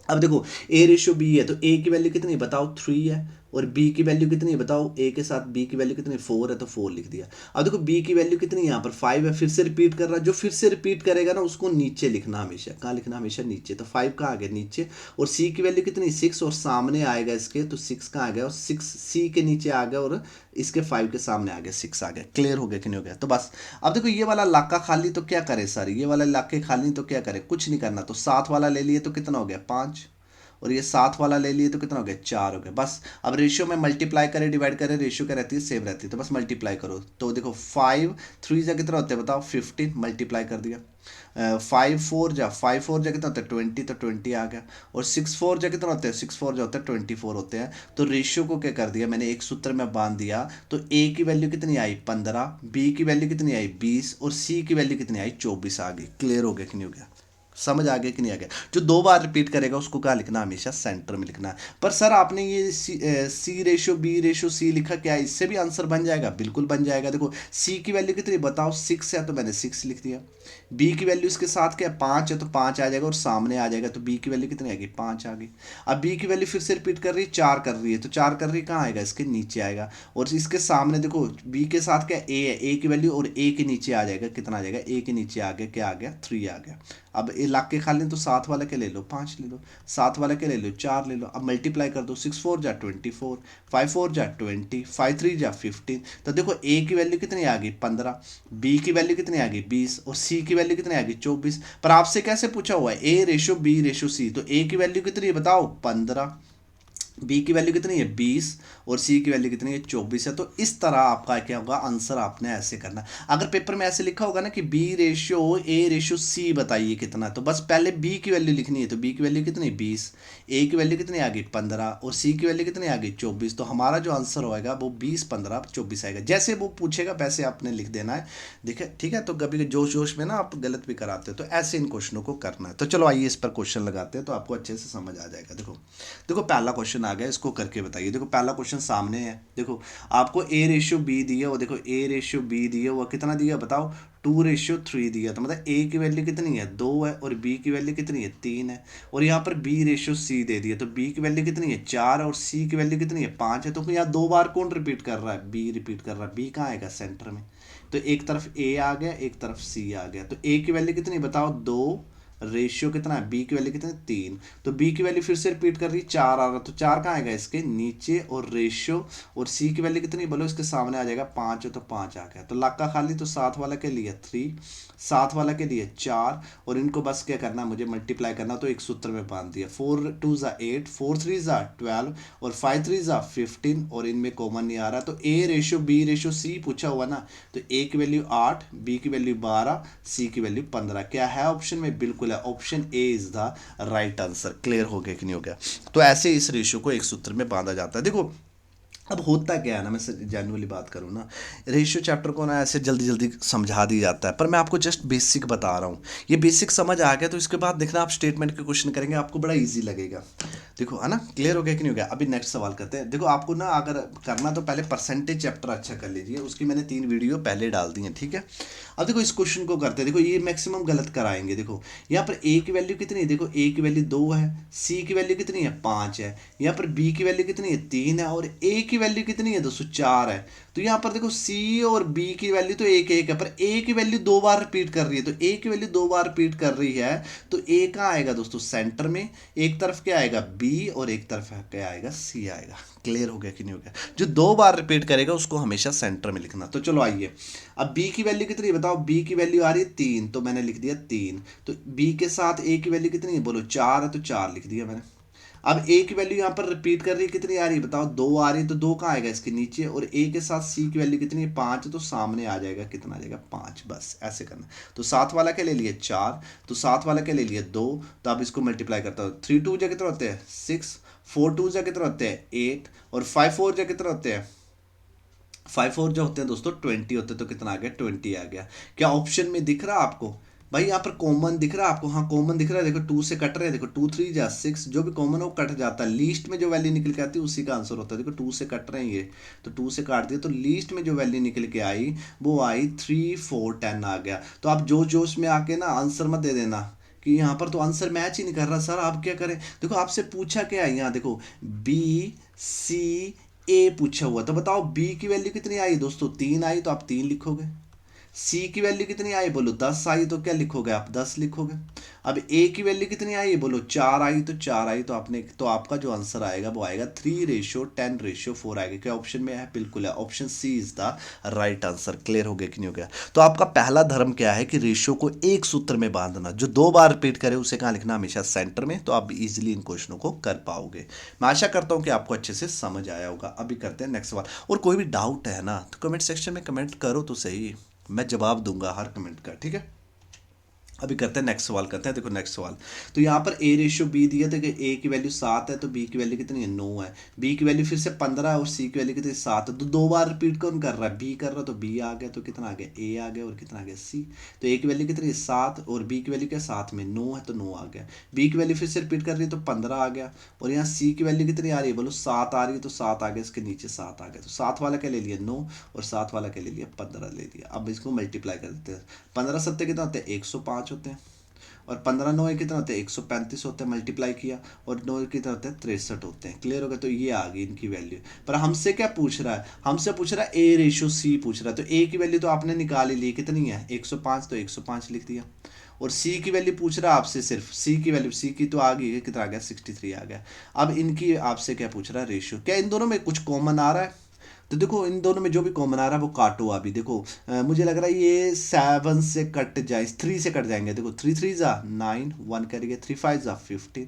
अब देखो ए रेशो बी है, तो ए की वैल्यू कितनी बताओ, 3 है, और बी की वैल्यू कितनी है बताओ, ए के साथ बी की वैल्यू कितनी, 4 है, तो 4 लिख दिया। अब देखो बी की वैल्यू कितनी है यहाँ पर, 5 है, फिर से रिपीट कर रहा है, जो फिर से रिपीट करेगा ना उसको नीचे लिखना हमेशा। कहाँ लिखना, हमेशा नीचे। तो 5 कहाँ आ गया, नीचे। और सी की वैल्यू कितनी, 6, और सामने आएगा इसके, तो 6 कहाँ आ गया, और 6 सी के नीचे आ गया, और इसके 5 के सामने आ गया, 6 आ गया। क्लियर हो गया कि नहीं हो गया? तो बस अब देखो ये वाला इलाका खाली, तो क्या करे सर, ये वाला इलाके खाली तो क्या करे, कुछ नहीं करना। तो 7 वाला ले लिए तो कितना हो गया, 5, और ये 7 वाला ले लिए तो कितना हो गया, 4 हो गया। बस अब रेशियो में मल्टीप्लाई करें डिवाइड करें, रेशियो क्या रहती है, सेम रहती है, तो बस मल्टीप्लाई करो। तो देखो 5 3 जा कितना होता है बताओ, 15, मल्टीप्लाई कर दिया। 5 4 जा कितना होता है, 20, तो 20 आ गया। और 6 4 जा कितना होता है, 6 4 जो होता है 24 होते हैं। तो रेशियो को क्या कर दिया मैंने, एक सूत्र में बांध दिया। तो ए की वैल्यू कितनी आई, 15, बी की वैल्यू कितनी आई, 20, और सी की वैल्यू कितनी आई, 24 आ गई। क्लियर हो गया कि नहीं हो गया? समझ आ गया कि नहीं आ गया? जो दो बार रिपीट करेगा उसको क्या लिखना, हमेशा सेंटर में लिखना है। पर सर आपने ये सी रेशो बी रेशो सी लिखा, क्या इससे भी आंसर बन जाएगा? बिल्कुल बन जाएगा। देखो सी की वैल्यू कितनी बताओ, 6 है, तो मैंने 6 लिख दिया। बी की वैल्यू इसके साथ क्या, 5 है, तो 5 आ जाएगा, और सामने आ जाएगा, तो बी की वैल्यू कितनी आएगी, 5 आ गई। अब बी की वैल्यू फिर से रिपीट कर रही है, 4 कर रही है, तो 4 कर रही है, कहाँ आएगा, इसके नीचे आएगा। और इसके सामने देखो बी के साथ क्या ए है, ए की वैल्यू, और ए के नीचे आ जाएगा, कितना आ जाएगा, ए के नीचे आ गया, क्या आ गया, 3 आ गया। अब इलाके खा लें तो 7 वाला के ले लो, 5 ले लो, 7 वाला के ले लो, 4 ले लो। अब मल्टीप्लाई कर दो, 6 4 जा 24, 5 4 जा 20, 5 3 जा 15। तो देखो ए की वैल्यू कितनी आ गई, 15, बी की वैल्यू कितनी आ गई, 20, और सी की वैल्यू कितनी आ गई, 24। पर आपसे कैसे पूछा हुआ है, ए रेशो बी रेशो सी, तो ए की वैल्यू कितनी है बताओ, 15, बी की वैल्यू कितनी है, 20, और सी की वैल्यू कितनी है, 24 है। तो इस तरह आपका क्या होगा, आंसर आपने ऐसे करना। अगर पेपर में ऐसे लिखा होगा ना कि B ratio A ratio C बताइए कितना, तो बस पहले बी की वैल्यू लिखनी है। तो बी की वैल्यू कितनी, 20, ए की वैल्यू कितनी आ गई, 15, और सी की वैल्यू कितनी आ गई, 24। तो हमारा जो आंसर होएगा वो 20 15 24 आएगा। जैसे वो पूछेगा वैसे आपने लिख देना है। देखिए ठीक है? तो कभी जोश जोश में ना आप गलत भी कराते हो, तो ऐसे इन क्वेश्चनों को करना है। तो चलो आइए इस पर क्वेश्चन लगाते हैं, तो आपको अच्छे से समझ आ जाएगा। देखो देखो पहला क्वेश्चन आ गया, इसको करके बताइए। देखो पहला क्वेश्चन सामने है, देखो आपको ए रेशियो बी दिया वो, देखो ए रेशियो बी दिया हुआ, कितना दिया बताओ, 2:3 दिया। तो मतलब ए की वैल्यू कितनी है, 2 है, और बी की वैल्यू कितनी है, 3 है। और यहाँ पर बी रेशियो सी दे दिया, तो बी की वैल्यू कितनी है, 4, और सी की वैल्यू कितनी है, 5 है। तो यहाँ दो बार कौन रिपीट कर रहा है, बी रिपीट कर रहा है। बी कहाँ आएगा, सेंटर में। तो एक तरफ ए आ गया, एक तरफ सी आ गया। तो ए की वैल्यू कितनी बताओ, 2, रेशियो कितना है, बी की वैल्यू कितनी, 3। तो बी की वैल्यू फिर से रिपीट कर रही, 4 आ रहा, तो 4 कहाँ आएगा, इसके नीचे। और रेशियो, और सी की वैल्यू कितनी बोलो, इसके सामने आ जाएगा, 5 है, तो 5 आ गया। तो लाका खाली, तो 7 वाला के लिए 3, 7 वाला के लिए 4, और इनको बस क्या करना है, मुझे मल्टीप्लाई करना, तो एक सूत्र में बांध दिया। 4 2 ज़ा 8, 4 3 ज़ा 12, और 5 3 ज़ा 15, और इनमें कॉमन नहीं आ रहा। तो A ratio B ratio C पूछा हुआ ना, तो ए की वैल्यू 8, बी की वैल्यू 12, सी की वैल्यू 15। क्या है ऑप्शन में, बिल्कुल है, option A is the right answer. Clear हो गया कि नहीं हो गया? तो ऐसे इस रेशियो को एक सूत्र में बांधा जाता है। देखो अब होता क्या है ना, मैं जनरली बात करूँ ना, रेशियो चैप्टर को ना ऐसे जल्दी जल्दी समझा दिया जाता है, पर मैं आपको जस्ट बेसिक बता रहा हूँ। ये बेसिक समझ आ गया तो इसके बाद देखना आप स्टेटमेंट के क्वेश्चन करेंगे, आपको बड़ा इजी लगेगा। देखो है ना, क्लियर हो गया कि नहीं हो गया। अभी नेक्स्ट सवाल करते हैं। देखो आपको ना अगर करना तो पहले परसेंटेज चैप्टर अच्छा कर लीजिए, उसकी मैंने 3 वीडियो पहले डाल दी हैं, ठीक है। अब देखो इस क्वेश्चन को करते हैं। देखो ये मैक्सिमम गलत कराएंगे। देखो यहाँ पर ए की वैल्यू कितनी है, देखो ए की वैल्यू 2 है, सी की वैल्यू कितनी है 5 है, यहाँ पर बी की वैल्यू कितनी है 3 है, और ए की वैल्यू कितनी है दोस्तों 4 है। तो यहाँ पर देखो सी और बी की वैल्यू तो एक एक है, पर ए की वैल्यू 2 बार रिपीट कर रही है, तो ए की वैल्यू 2 बार रिपीट कर रही है, तो ए कहाँ आएगा दोस्तों सेंटर में, एक तरफ क्या आएगा बी और एक तरफ क्या आएगा सी आएगा। क्लियर हो गया कि नहीं हो गया। जो 2 बार रिपीट करेगा उसको हमेशा सेंटर में लिखना। तो चलो आइए, अब बी की वैल्यू कितनी है बताओ, बी की वैल्यू आ रही है 3, तो मैंने लिख दिया 3। तो बी के साथ ए की वैल्यू कितनी है बोलो 4 है, तो 4 लिख दिया मैंने। अब ए की वैल्यू यहाँ पर रिपीट कर रही है, कितनी आ रही है बताओ 2 आ रही है, तो 2 कहाँ आएगा इसके नीचे, और ए के साथ सी की वैल्यू कितनी है 5, तो सामने आ जाएगा, कितना आ जाएगा 5, बस ऐसे करना। तो साथ वाला क्या ले लिया 4, तो साथ वाला क्या ले लिया 2, तो अब इसको मल्टीप्लाई करता हूँ। 3 2 जा कितना होते हैं 6, 4 2 जा कितना होते हैं 8, और 5 4 जा कितना होते हैं 5 4 जो होते हैं दोस्तों 20 होते हैं, तो कितना आ गया 20 आ गया। क्या ऑप्शन में दिख रहा है आपको भाई, यहाँ पर कॉमन दिख रहा है आपको, हाँ कॉमन दिख रहा है, देखो 2 से कट रहे हैं, देखो 2 3 जा 6, जो भी कॉमन है वो कट जाता है, लीस्ट में जो वैल्यू निकल के आती है उसी का आंसर होता है। देखो 2 से कट रहे हैं ये, तो 2 से काट दिया, तो लीस्ट में जो वैल्यू निकल के आई वो आई 3 4 10 आ गया। तो आप जोश में आके ना आंसर मत दे देना कि यहाँ पर तो आंसर मैच ही नहीं कर रहा सर, आप क्या करें। देखो आपसे पूछा क्या है यहाँ, देखो बी सी ए पूछा हुआ, तो बताओ बी की वैल्यू कितनी आई दोस्तों 3 आई, तो आप 3 लिखोगे। सी की वैल्यू कितनी आई बोलो 10 आई, तो क्या लिखोगे आप 10 लिखोगे। अब ए की वैल्यू कितनी आई बोलो 4 आई, तो 4 आई, तो आपने, तो आपका जो आंसर आएगा वो आएगा 3:10:4 आएगा। क्या ऑप्शन में है, बिल्कुल है, option C is the right answer. Clear हो गया कि नहीं हो गया। तो आपका पहला धर्म क्या है कि रेशियो को एक सूत्र में बांधना, जो 2 बार रिपीट करे उसे कहाँ लिखना, हमेशा सेंटर में। तो आप इजिली इन क्वेश्चनों को कर पाओगे। मैं आशा करता हूं कि आपको अच्छे से समझ आया होगा। अभी करते हैं नेक्स्ट सवाल। और कोई भी डाउट है ना तो कमेंट सेक्शन में कमेंट करो तो सही, मैं जवाब दूंगा हर कमेंट का, ठीक है। अभी करते हैं नेक्स्ट सवाल करते हैं। देखो नेक्स्ट सवाल, तो यहाँ पर ए रेशियो बी दिया था कि ए की वैल्यू 7 है, तो बी की वैल्यू कितनी है 9 है, बी की वैल्यू फिर से 15 है, और सी की वैल्यू कितनी 7 है। तो 2 बार रिपीट कौन कर रहा है, बी कर रहा है, तो बी आ गया, तो कितना आ गया ए आ गया, और कितना आ गया सी। तो ए की वैल्यू कितनी है 7, और बी की वैल्यू क्या 7 में 9 है, तो 9 आ गया। बी की वैल्यू फिर से रिपीट कर रही है, तो 15 आ गया, और यहाँ सी की वैल्यू कितनी आ रही है बोलो 7 आ रही है, तो 7 आ गया, इसके नीचे 7 आ गया। तो 7 वाला क्या ले लिया 9, और 7 वाला क्या ले लिया 15 ले लिया। अब इसको मल्टीप्लाई कर देते हैं। 15 सत्ते कितना होते हैं 105 होते हैं, और 15 9 कितना होते हैं 135 होते हैं, मल्टीप्लाई किया, और 9 कितना होते हैं 63 होते हैं। क्लियर हो गया। तो ये आ गई इनकी वैल्यू। पर हमसे क्या पूछ रहा है, हमसे पूछ रहा है ए रेशियो सी पूछ रहा है, तो ए की वैल्यू तो आपने निकाल ही ली, कितनी है 105, तो 105 लिख दिया। और सी की वैल्यू पूछ रहा है आपसे, सिर्फ सी की वैल्यू, सी की तो आ गई, कितना आ गया 63 आ गया। अब इनकी आपसे क्या पूछ रहा है रेशियो, क्या इन दोनों में कुछ कॉमन आ रहा है, तो देखो इन दोनों में जो भी कॉमन आ रहा है वो काटो। अभी देखो मुझे लग रहा है ये 7 से कट जाए, 3 से कट जाएंगे। देखो 3 3 जा 9, 1 करेंगे, 3 5 जा 15,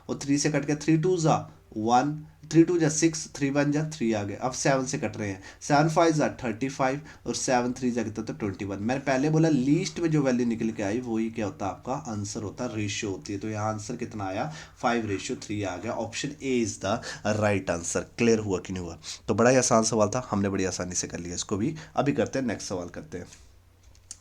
और 3 से कट गया, 3 2 जा 1, 3 2 जा 6, 3 1 जा 3 आ गए। अब 7 से कट रहे हैं, 7 5 जा 35, और 7 3 जा कितना, तो 21। मैंने पहले बोला लीस्ट में जो वैल्यू निकल के आई वही क्या होता है आपका आंसर होता है, रेशियो होती है। तो यहाँ आंसर कितना आया 5:3 आ गया। Option A is the right answer. Clear हुआ कि नहीं हुआ। तो बड़ा ही आसान सवाल था, हमने बड़ी आसानी से कर लिया इसको भी। अभी करते हैं नेक्स्ट सवाल करते हैं।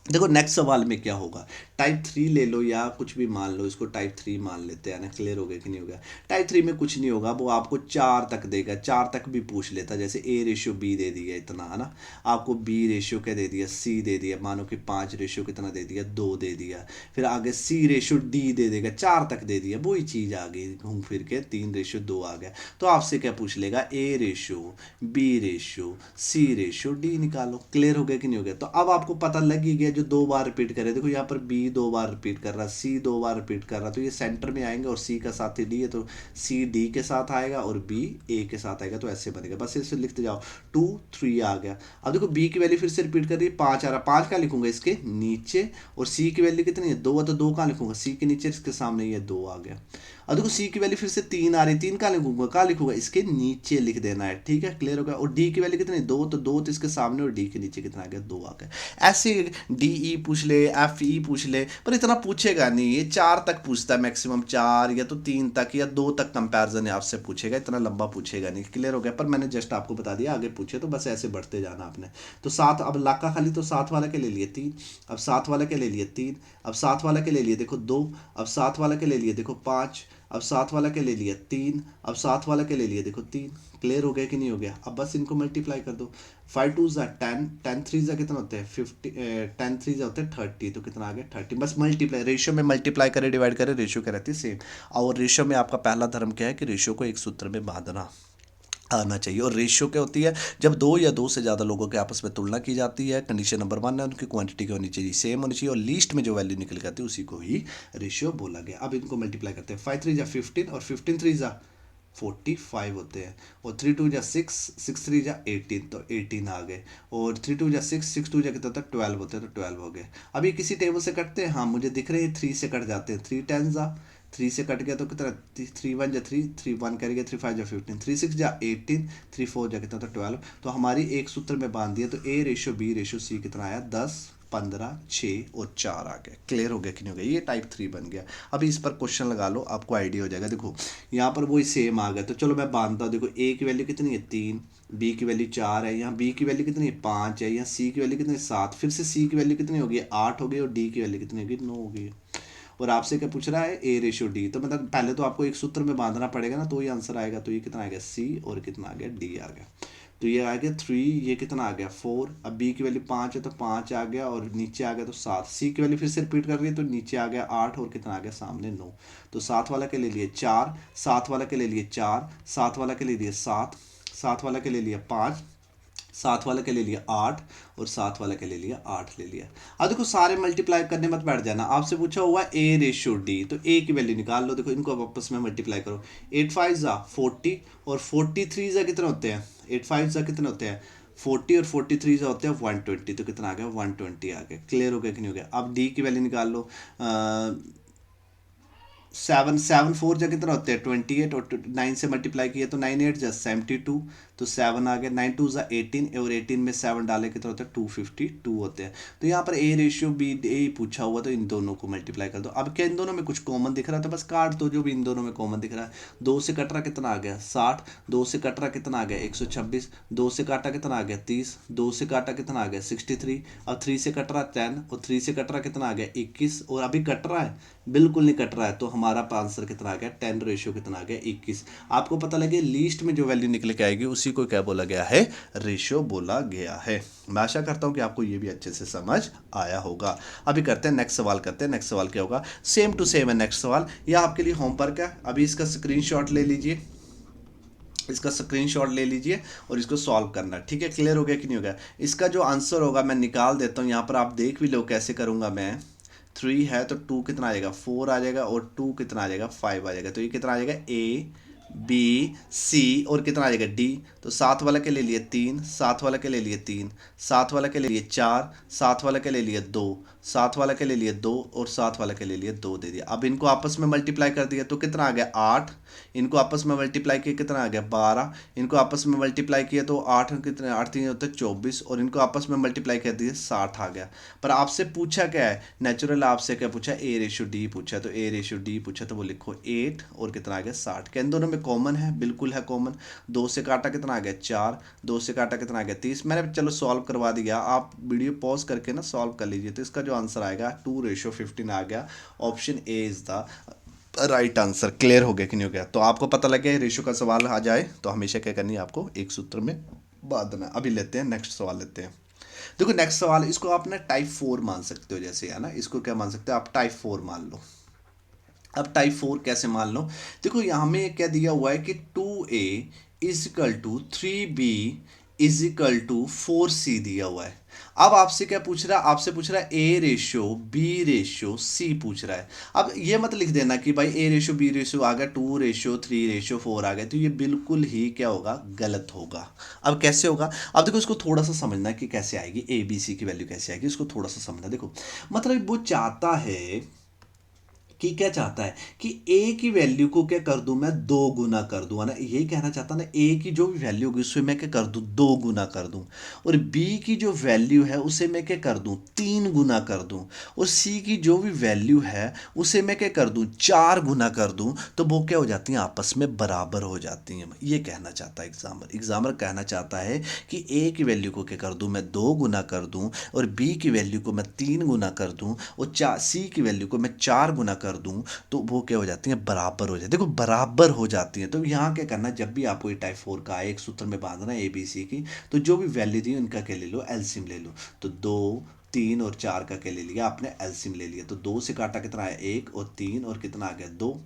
देखो नेक्स्ट सवाल में क्या होगा, टाइप 3 ले लो या कुछ भी मान लो, इसको टाइप 3 मान लेते हैं ना। क्लियर हो गया कि नहीं हो गया। टाइप 3 में कुछ नहीं होगा, वो आपको 4 तक देगा, 4 तक भी पूछ लेता। जैसे ए रेशियो बी दे दिया इतना है ना, आपको बी रेशियो क्या दे दिया सी दे दिया, मानो कि 5 रेशियो कितना दे दिया 2 दे दिया, फिर आगे सी रेशियो डी दे देगा, 4 तक दे दिया, वही चीज़ आ गई घूम फिर के 3 रेशियो 2 आ गया। तो आपसे क्या पूछ लेगा A ratio B ratio C ratio D निकालो। क्लियर हो गया कि नहीं हो गया। तो अब आपको पता लग ही गया, जो 2 बार रिपीट करे, देखो यहाँ पर बी 2 बार रिपीट कर रहा, सी 2 बार रिपीट कर रहा, तो ये सेंटर में आएंगे, और सी का साथी डी है, तो सी डी के साथ आएगा और बी ए के साथ आएगा। तो ऐसे बनेगा, बस इसे लिखते जाओ 2 3 आ गया। अब देखो बी की वैल्यू फिर से रिपीट कर रही है, 5 आ रहा, 5 का लिखूंगा इसके नीचे, और सी की वैल्यू कितनी है 2 है, तो 2 कहाँ लिखूंगा सी के नीचे, इसके सामने ये 2 आ गया। अब देखो सी की वैल्यू फिर से 3 आ रही, 3 कहाँ लिखूंगा इसके नीचे लिख देना है, ठीक है। क्लियर हो गया। और डी की वैल्यू कितनी 2, तो 2 तो इसके सामने, और डी के नीचे कितना आ गया 2 आ गया। ऐसे डी ई पूछ ले, एफ ई पूछ ले, पर इतना पूछेगा नहीं, ये 4 तक पूछता है मैक्सिमम, 4 या तो 3 तक या 2 तक कंपैरिजन आपसे पूछेगा, इतना लंबा पूछेगा नहीं। क्लियर हो गया। पर मैंने जस्ट आपको बता दिया, आगे पूछे तो बस ऐसे बढ़ते जाना आपने। तो 7, अब लाका खाली, तो 7 वाला के ले लिए 3, अब 7 वाला के ले लिए 3, अब 7 वाला के ले लिए देखो 2, अब 7 वाला के ले लिए देखो 5, अब साथ वाला के ले लिया 3, अब साथ वाला के ले लिया देखो 3। क्लियर हो गया कि नहीं हो गया? अब बस इनको मल्टीप्लाई कर दो। 5 टू ज़ा 10, 10 थ्री ज़ा कितना होता है 50, 10 थ्री ज़ा होता है 30, तो कितना आ गया 30। बस मल्टीप्लाई, रेशियो में मल्टीप्लाई करें डिवाइड करें, रेशियो क्या रहती है सेम। और रेशियो में आपका पहला धर्म क्या है कि रेशियो को एक सूत्र में बांधना आना चाहिए। और रेशियो क्या होती है? जब दो या दो से ज़्यादा लोगों के आपस में तुलना की जाती है, कंडीशन नंबर 1 है उनकी क्वांटिटी क्या होनी चाहिए, सेम होनी चाहिए, और लीस्ट में जो वैल्यू निकल के आती है उसी को ही रेशियो बोला गया। अब इनको मल्टीप्लाई करते हैं। 5 3 जा 15 और 15 3 जा 45 होते हैं, और 3 2 जा 6, 6 3 जा 18, तो 18 आ गए। और 3 2 जा 6, 6 2 जा कितना होता है 12 होते हैं, तो 12 हो गए। अब ये किसी टेबल से कटते हैं? हाँ मुझे दिख रहे हैं 3 से कट जाते हैं। 3 10 जा 3 से कट गया तो कितना 3 1 जा 3, 3 1 कर गया, 3 5 जा 15, 3 6 जा 18, 3 4 जा कितना था 12। तो हमारी एक सूत्र में बांध दिया, तो ए रेशो बी रेशो सी कितना आया 10 15 6 और 4 आ गया। क्लियर हो गया कि नहीं हो गया? ये टाइप 3 बन गया। अभी इस पर क्वेश्चन लगा लो, आपको आइडिया हो जाएगा। देखो यहाँ पर वही सेम आ गया, तो चलो मैं बांधता हूँ। देखो ए की वैल्यू कितनी है 3, बी की वैल्यू 4 है, यहाँ बी की वैल्यू कितनी है 5 है, यहाँ सी की वैल्यू कितनी है 7, फिर से सी की वैल्यू कितनी होगी 8 हो गई, और डी की वैल्यू कितनी होगी 9 होगी। और आपसे क्या पूछ रहा है ए रेशियो डी, तो मतलब पहले तो आपको एक सूत्र में बांधना पड़ेगा ना, तो ये आंसर आएगा। तो ये कितना आ गया सी, और कितना आ गया डी आ गया। तो ये आ गया 3, ये कितना आ गया 4। अब बी की वैल्यू 5 है तो 5 आ गया, और नीचे आ गया तो 7। सी की वैल्यू फिर से रिपीट कर रही है, तो नीचे आ गया 8, और कितना आ गया सामने 9। तो साथ वाला के ले लिए 4, साथ वाला के ले लिए 4, साथ वाला के ले लिए 7, साथ वाला के ले लिया 5, साथ वाला के ले लिया 8, और साथ वाला के ले लिया 8 ले लिया। अब देखो सारे मल्टीप्लाई करने मत बैठ जाना। आपसे पूछा हुआ ए रेशियो डी, तो ए की वैल्यू निकाल लो। देखो इनको अब आपस में मल्टीप्लाई करो। 8 5 जा 40, और 43 जा कितने होते हैं 8 5 जा कितने होते हैं 40, और 43 जा होते हैं 120, तो कितना आ गया 120 आ गया। क्लियर हो गया कि नहीं हो गया? अब डी की वैल्यू निकाल लो। 7 7 4 जा कितना होते हैं 28, और 9 से मल्टीप्लाई किया तो 9 8 जा 72, तो 7 आ गया। 9 2 जा 18, और 18 में 7 डाले कितना होता है 252 होते हैं। तो यहाँ पर ए रेशियो बी ए पूछा हुआ, तो इन दोनों को मल्टीप्लाई कर दो। अब क्या इन दोनों में कुछ कॉमन दिख रहा है, तो बस काट दो जो भी इन दोनों में कॉमन दिख रहा है। 2 से कट रहा कितना आ गया 60, 2 से कट रहा कितना आ गया 126, 2 से काटा कितना आ गया 30, 2 से काटा कितना आ गया 63। अब 3 से कट रहा 10, और 3 से कट रहा कितना आ गया 21, और अभी कट रहा है बिल्कुल नहीं कट रहा है, तो हमारा आंसर कितना आ गया 10 रेशियो कितना आ गया 21। आपको पता लगे लीस्ट में जो वैल्यू निकल के आएगी उसी को क्या बोला गया है रेशियो बोला गया है। मैं आशा करता हूं कि आपको ये भी अच्छे से समझ आया होगा। अभी करते हैं नेक्स्ट सवाल करते हैं। नेक्स्ट सवाल क्या होगा? सेम टू सेम है नेक्स्ट सवाल। यह आपके लिए होमवर्क है। अभी इसका स्क्रीनशॉट ले लीजिए, इसका स्क्रीनशॉट ले लीजिए और इसको सॉल्व करना। ठीक है? क्लियर हो गया कि नहीं हो गया? इसका जो आंसर होगा मैं निकाल देता हूँ यहाँ पर, आप देख भी लो कैसे करूँगा मैं। 3 है तो 2 कितना आ जाएगा 4 आ जाएगा, और 2 कितना आ जाएगा 5 आ जाएगा। तो ये कितना आ जाएगा ए बी सी, और कितना आ जाएगा डी। तो साथ वाला के ले लिए 3, साथ वाला के ले लिए 3, साथ वाला के ले लिए 4, साथ वाला के ले लिए 2, साथ वाला के ले लिए 2, और साथ वाला के ले लिए 2 दे दिया। अब इनको आपस में मल्टीप्लाई कर दिया तो कितना आ गया 8। इनको आपस में मल्टीप्लाई किया कितना आ गया 12। इनको आपस में मल्टीप्लाई किया तो 8 कितने 8 3 होते 24, और इनको आपस में मल्टीप्लाई कर दिया 60 आ गया। पर आपसे पूछा क्या है नेचुरल, आपसे क्या पूछा ए रेशियो डी पूछा, तो ए रेशियो डी पूछा तो वो लिखो 8, और कितना आ गया 60। क्या इन दोनों में कॉमन है? बिल्कुल है कॉमन। 2 से काटा कितना आ गया 4, 2 से काटा कितना आ गया 30। मैंने चलो सॉल्व करवा दिया, आप वीडियो पॉज करके ना सॉल्व कर लीजिए। तो इसका जो आंसर आएगा 2:15 आ गया। Option A is the right answer. Clear हो गया कि नहीं हो गया? तो आपको पता लग गया रेशियो का सवाल आ जाए तो हमेशा क्या करनी है आपको एक सूत्र में बांधना। अभी लेते हैं नेक्स्ट सवाल लेते हैं। देखो नेक्स्ट सवाल, इसको आप ना टाइप 4 मान सकते हो, जैसे है ना, इसको क्या मान सकते हो आप टाइप 4 मान लो। अब टाइप 4 कैसे मान लो? देखो यहाँ में क्या दिया हुआ है कि 2a is equal to 3b is equal to 4c दिया हुआ है। अब आपसे क्या पूछ रहा है? आपसे पूछ रहा है A ratio B ratio C पूछ रहा है। अब ये मत लिख देना कि भाई ए रेशियो बी रेशियो आ गया 2:3:4 आ गया, तो ये बिल्कुल ही क्या होगा गलत होगा। अब कैसे होगा? अब देखो इसको थोड़ा सा समझना कि कैसे आएगी ए बी सी की वैल्यू कैसे आएगी, इसको थोड़ा सा समझना। देखो मतलब वो चाहता है कि क्या चाहता है कि ए की वैल्यू को क्या कर दूं मैं 2 गुना कर दूं, है ना, यही कहना चाहता ना। ए की जो भी वैल्यू होगी उससे मैं क्या कर दूं 2 गुना कर दूं, और बी की जो वैल्यू है उसे मैं क्या कर दूं 3 गुना कर दूं, और सी की जो भी वैल्यू है उसे मैं क्या कर दूं 4 गुना कर दूं, तो वो क्या हो जाती हैं आपस में बराबर हो जाती हैं। ये कहना चाहता है एग्जामर कहना चाहता है कि ए की वैल्यू को क्या कर दूं मैं 2 गुना कर दूं, और बी की वैल्यू को मैं 3 गुना कर दूं, और सी की वैल्यू को मैं 4 गुना कर दूं तो वो क्या हो जाती है, बराबर हो जाती है। देखो बराबर हो जाती है। तो यहाँ क्या करना, जब भी आपको ये टाइप 4 का आए, एक सूत्र में बांधना है ए बी सी की, तो जो भी वैल्यू दी उनका क्या ले लो, एलसीएम ले लो। तो 2 3 और 4 का क्या ले लिया आपने, एलसीएम ले लिया। तो 2 से काटा कितना है, 1, और 3 और कितना आ गया, 2।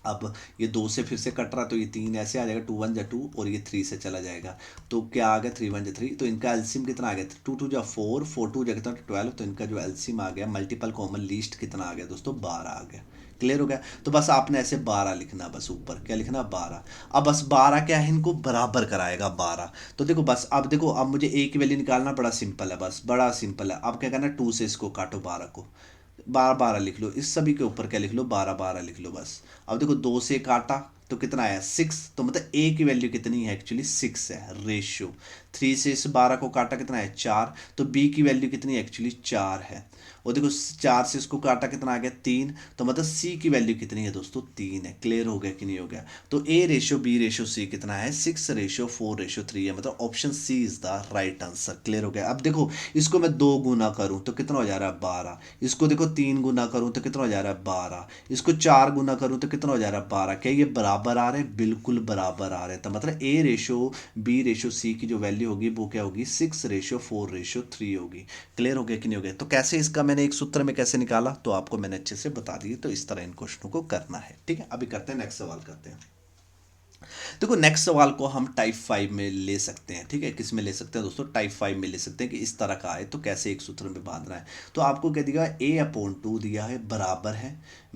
अब ये 2 से फिर से कट रहा, तो ये 3 ऐसे आ जाएगा, 2 1 जा 2, और ये 3 से चला जाएगा। तो क्या आ गया, 3 1 जा 3। तो इनका एलसीएम कितना आ गया, 2 2 जा 4, 4 2 जा कितना, 12। तो इनका जो एलसीएम आ गया, मल्टीपल कॉमन लीस्ट कितना आ गया दोस्तों, 12 आ गया। क्लियर हो गया। तो बस आपने ऐसे 12 लिखना, बस ऊपर क्या लिखना, 12। अब बस 12 क्या है, इनको बराबर कराएगा 12। तो देखो बस, अब देखो, अब मुझे ए की वैल्यू निकालना बड़ा सिंपल है, बस बड़ा सिंपल है। अब क्या करना है, 2 से इसको काटो, 12 को, 12 12 लिख लो। इस सभी के ऊपर क्या लिख लो, 12 12 लिख लो बस। अब देखो 2 से काटा तो कितना आया, 6। तो मतलब ए की वैल्यू कितनी है, एक्चुअली 6 है, रेशियो। 3 से इस 12 को काटा, कितना है, 4। तो बी की वैल्यू कितनी है, एक्चुअली 4 है। और देखो 4 से इसको काटा, कितना आ गया, 3। तो मतलब सी की वैल्यू कितनी है दोस्तों, 3 है। क्लियर हो गया कि नहीं हो गया। तो A ratio B ratio C कितना है, 6:4:3 है। मतलब option C is the right answer. Clear हो गया। अब देखो इसको मैं 2 गुना करूं तो कितना हो जा रहा है, 12। इसको देखो 3 गुना करूं तो कितना हो जा रहा है, 12। इसको 4 गुना करूं तो कितना हो जा रहा है, 12। क्या ये बराबर आ रहे हैं, बिल्कुल बराबर आ रहे हैं। तो मतलब A ratio B ratio C की जो वैल्यू होगी वो क्या होगी, 6:4:3 होगी। क्लियर हो गया कि नहीं हो गया। तो कैसे इसका मैंने एक सूत्र में कैसे निकाला, तो आपको मैंने अच्छे से बता दिया। तो इस तरह इन क्वेश्चनों को करना है। ठीक है, अभी करते हैं नेक्स्ट सवाल करते हैं। देखो नेक्स्ट सवाल को हम टाइप 5 में ले सकते हैं। ठीक है, किस में ले सकते हैं दोस्तों, टाइप 5 में ले सकते हैं कि इस तरह का आए तो कैसे एक सूत्र में बांधना है। तो आपको क्या दिया, a/2 दिया है, बराबर है।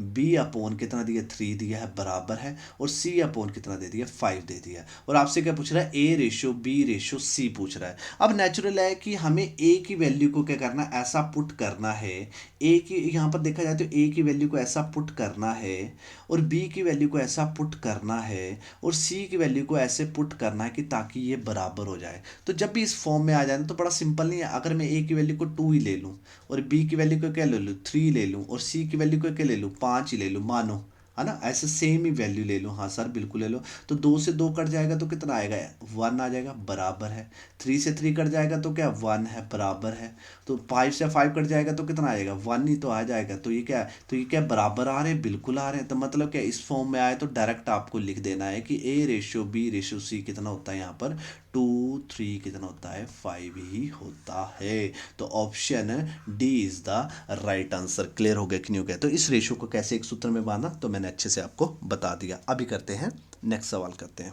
b/ कितना दिया, 3 दिया है, बराबर है। और c/ कितना दे दिया, 5 दे दिया है। और आपसे क्या पूछ रहा है, a ratio b ratio c पूछ रहा है। अब नेचुरल है कि हमें a की वैल्यू को क्या करना, ऐसा पुट करना है। a की यहाँ पर देखा जाए तो a की वैल्यू को ऐसा पुट करना है, और b की वैल्यू को ऐसा पुट करना है, और सी की वैल्यू को ऐसे पुट करना है कि ताकि ये बराबर हो जाए। तो जब भी इस फॉर्म में आ जाए तो बड़ा सिंपल नहीं है। अगर मैं ए की वैल्यू को 2 ही ले लूँ, और बी की वैल्यू को क्या ले लूँ, 3 ले लूँ, और सी की वैल्यू को क्या ले लूँ, 5 ही ले लूँ, मानो, है ना, ऐसे सेम ही वैल्यू ले लो। हाँ सर बिल्कुल ले लो। तो 2 से 2 कट जाएगा तो कितना आएगा, 1 आ जाएगा, बराबर है। 3 से 3 कट जाएगा तो क्या, 1 है, बराबर है। तो 5 से 5 कट जाएगा तो कितना आएगा, 1 ही तो आ जाएगा। तो ये क्या है, तो ये क्या बराबर आ रहे हैं, बिल्कुल आ रहे हैं। तो मतलब क्या, इस फॉर्म में आए तो डायरेक्ट आपको लिख देना है कि A ratio B ratio C कितना होता है, यहाँ पर 2 3 कितना होता है, 5 ही होता है। तो option D is the right answer. Clear हो गया कि नहीं हो गया। तो इस रेशियो को कैसे एक सूत्र में बांधा तो मैंने अच्छे से आपको बता दिया। अभी करते हैं नेक्स्ट सवाल करते हैं।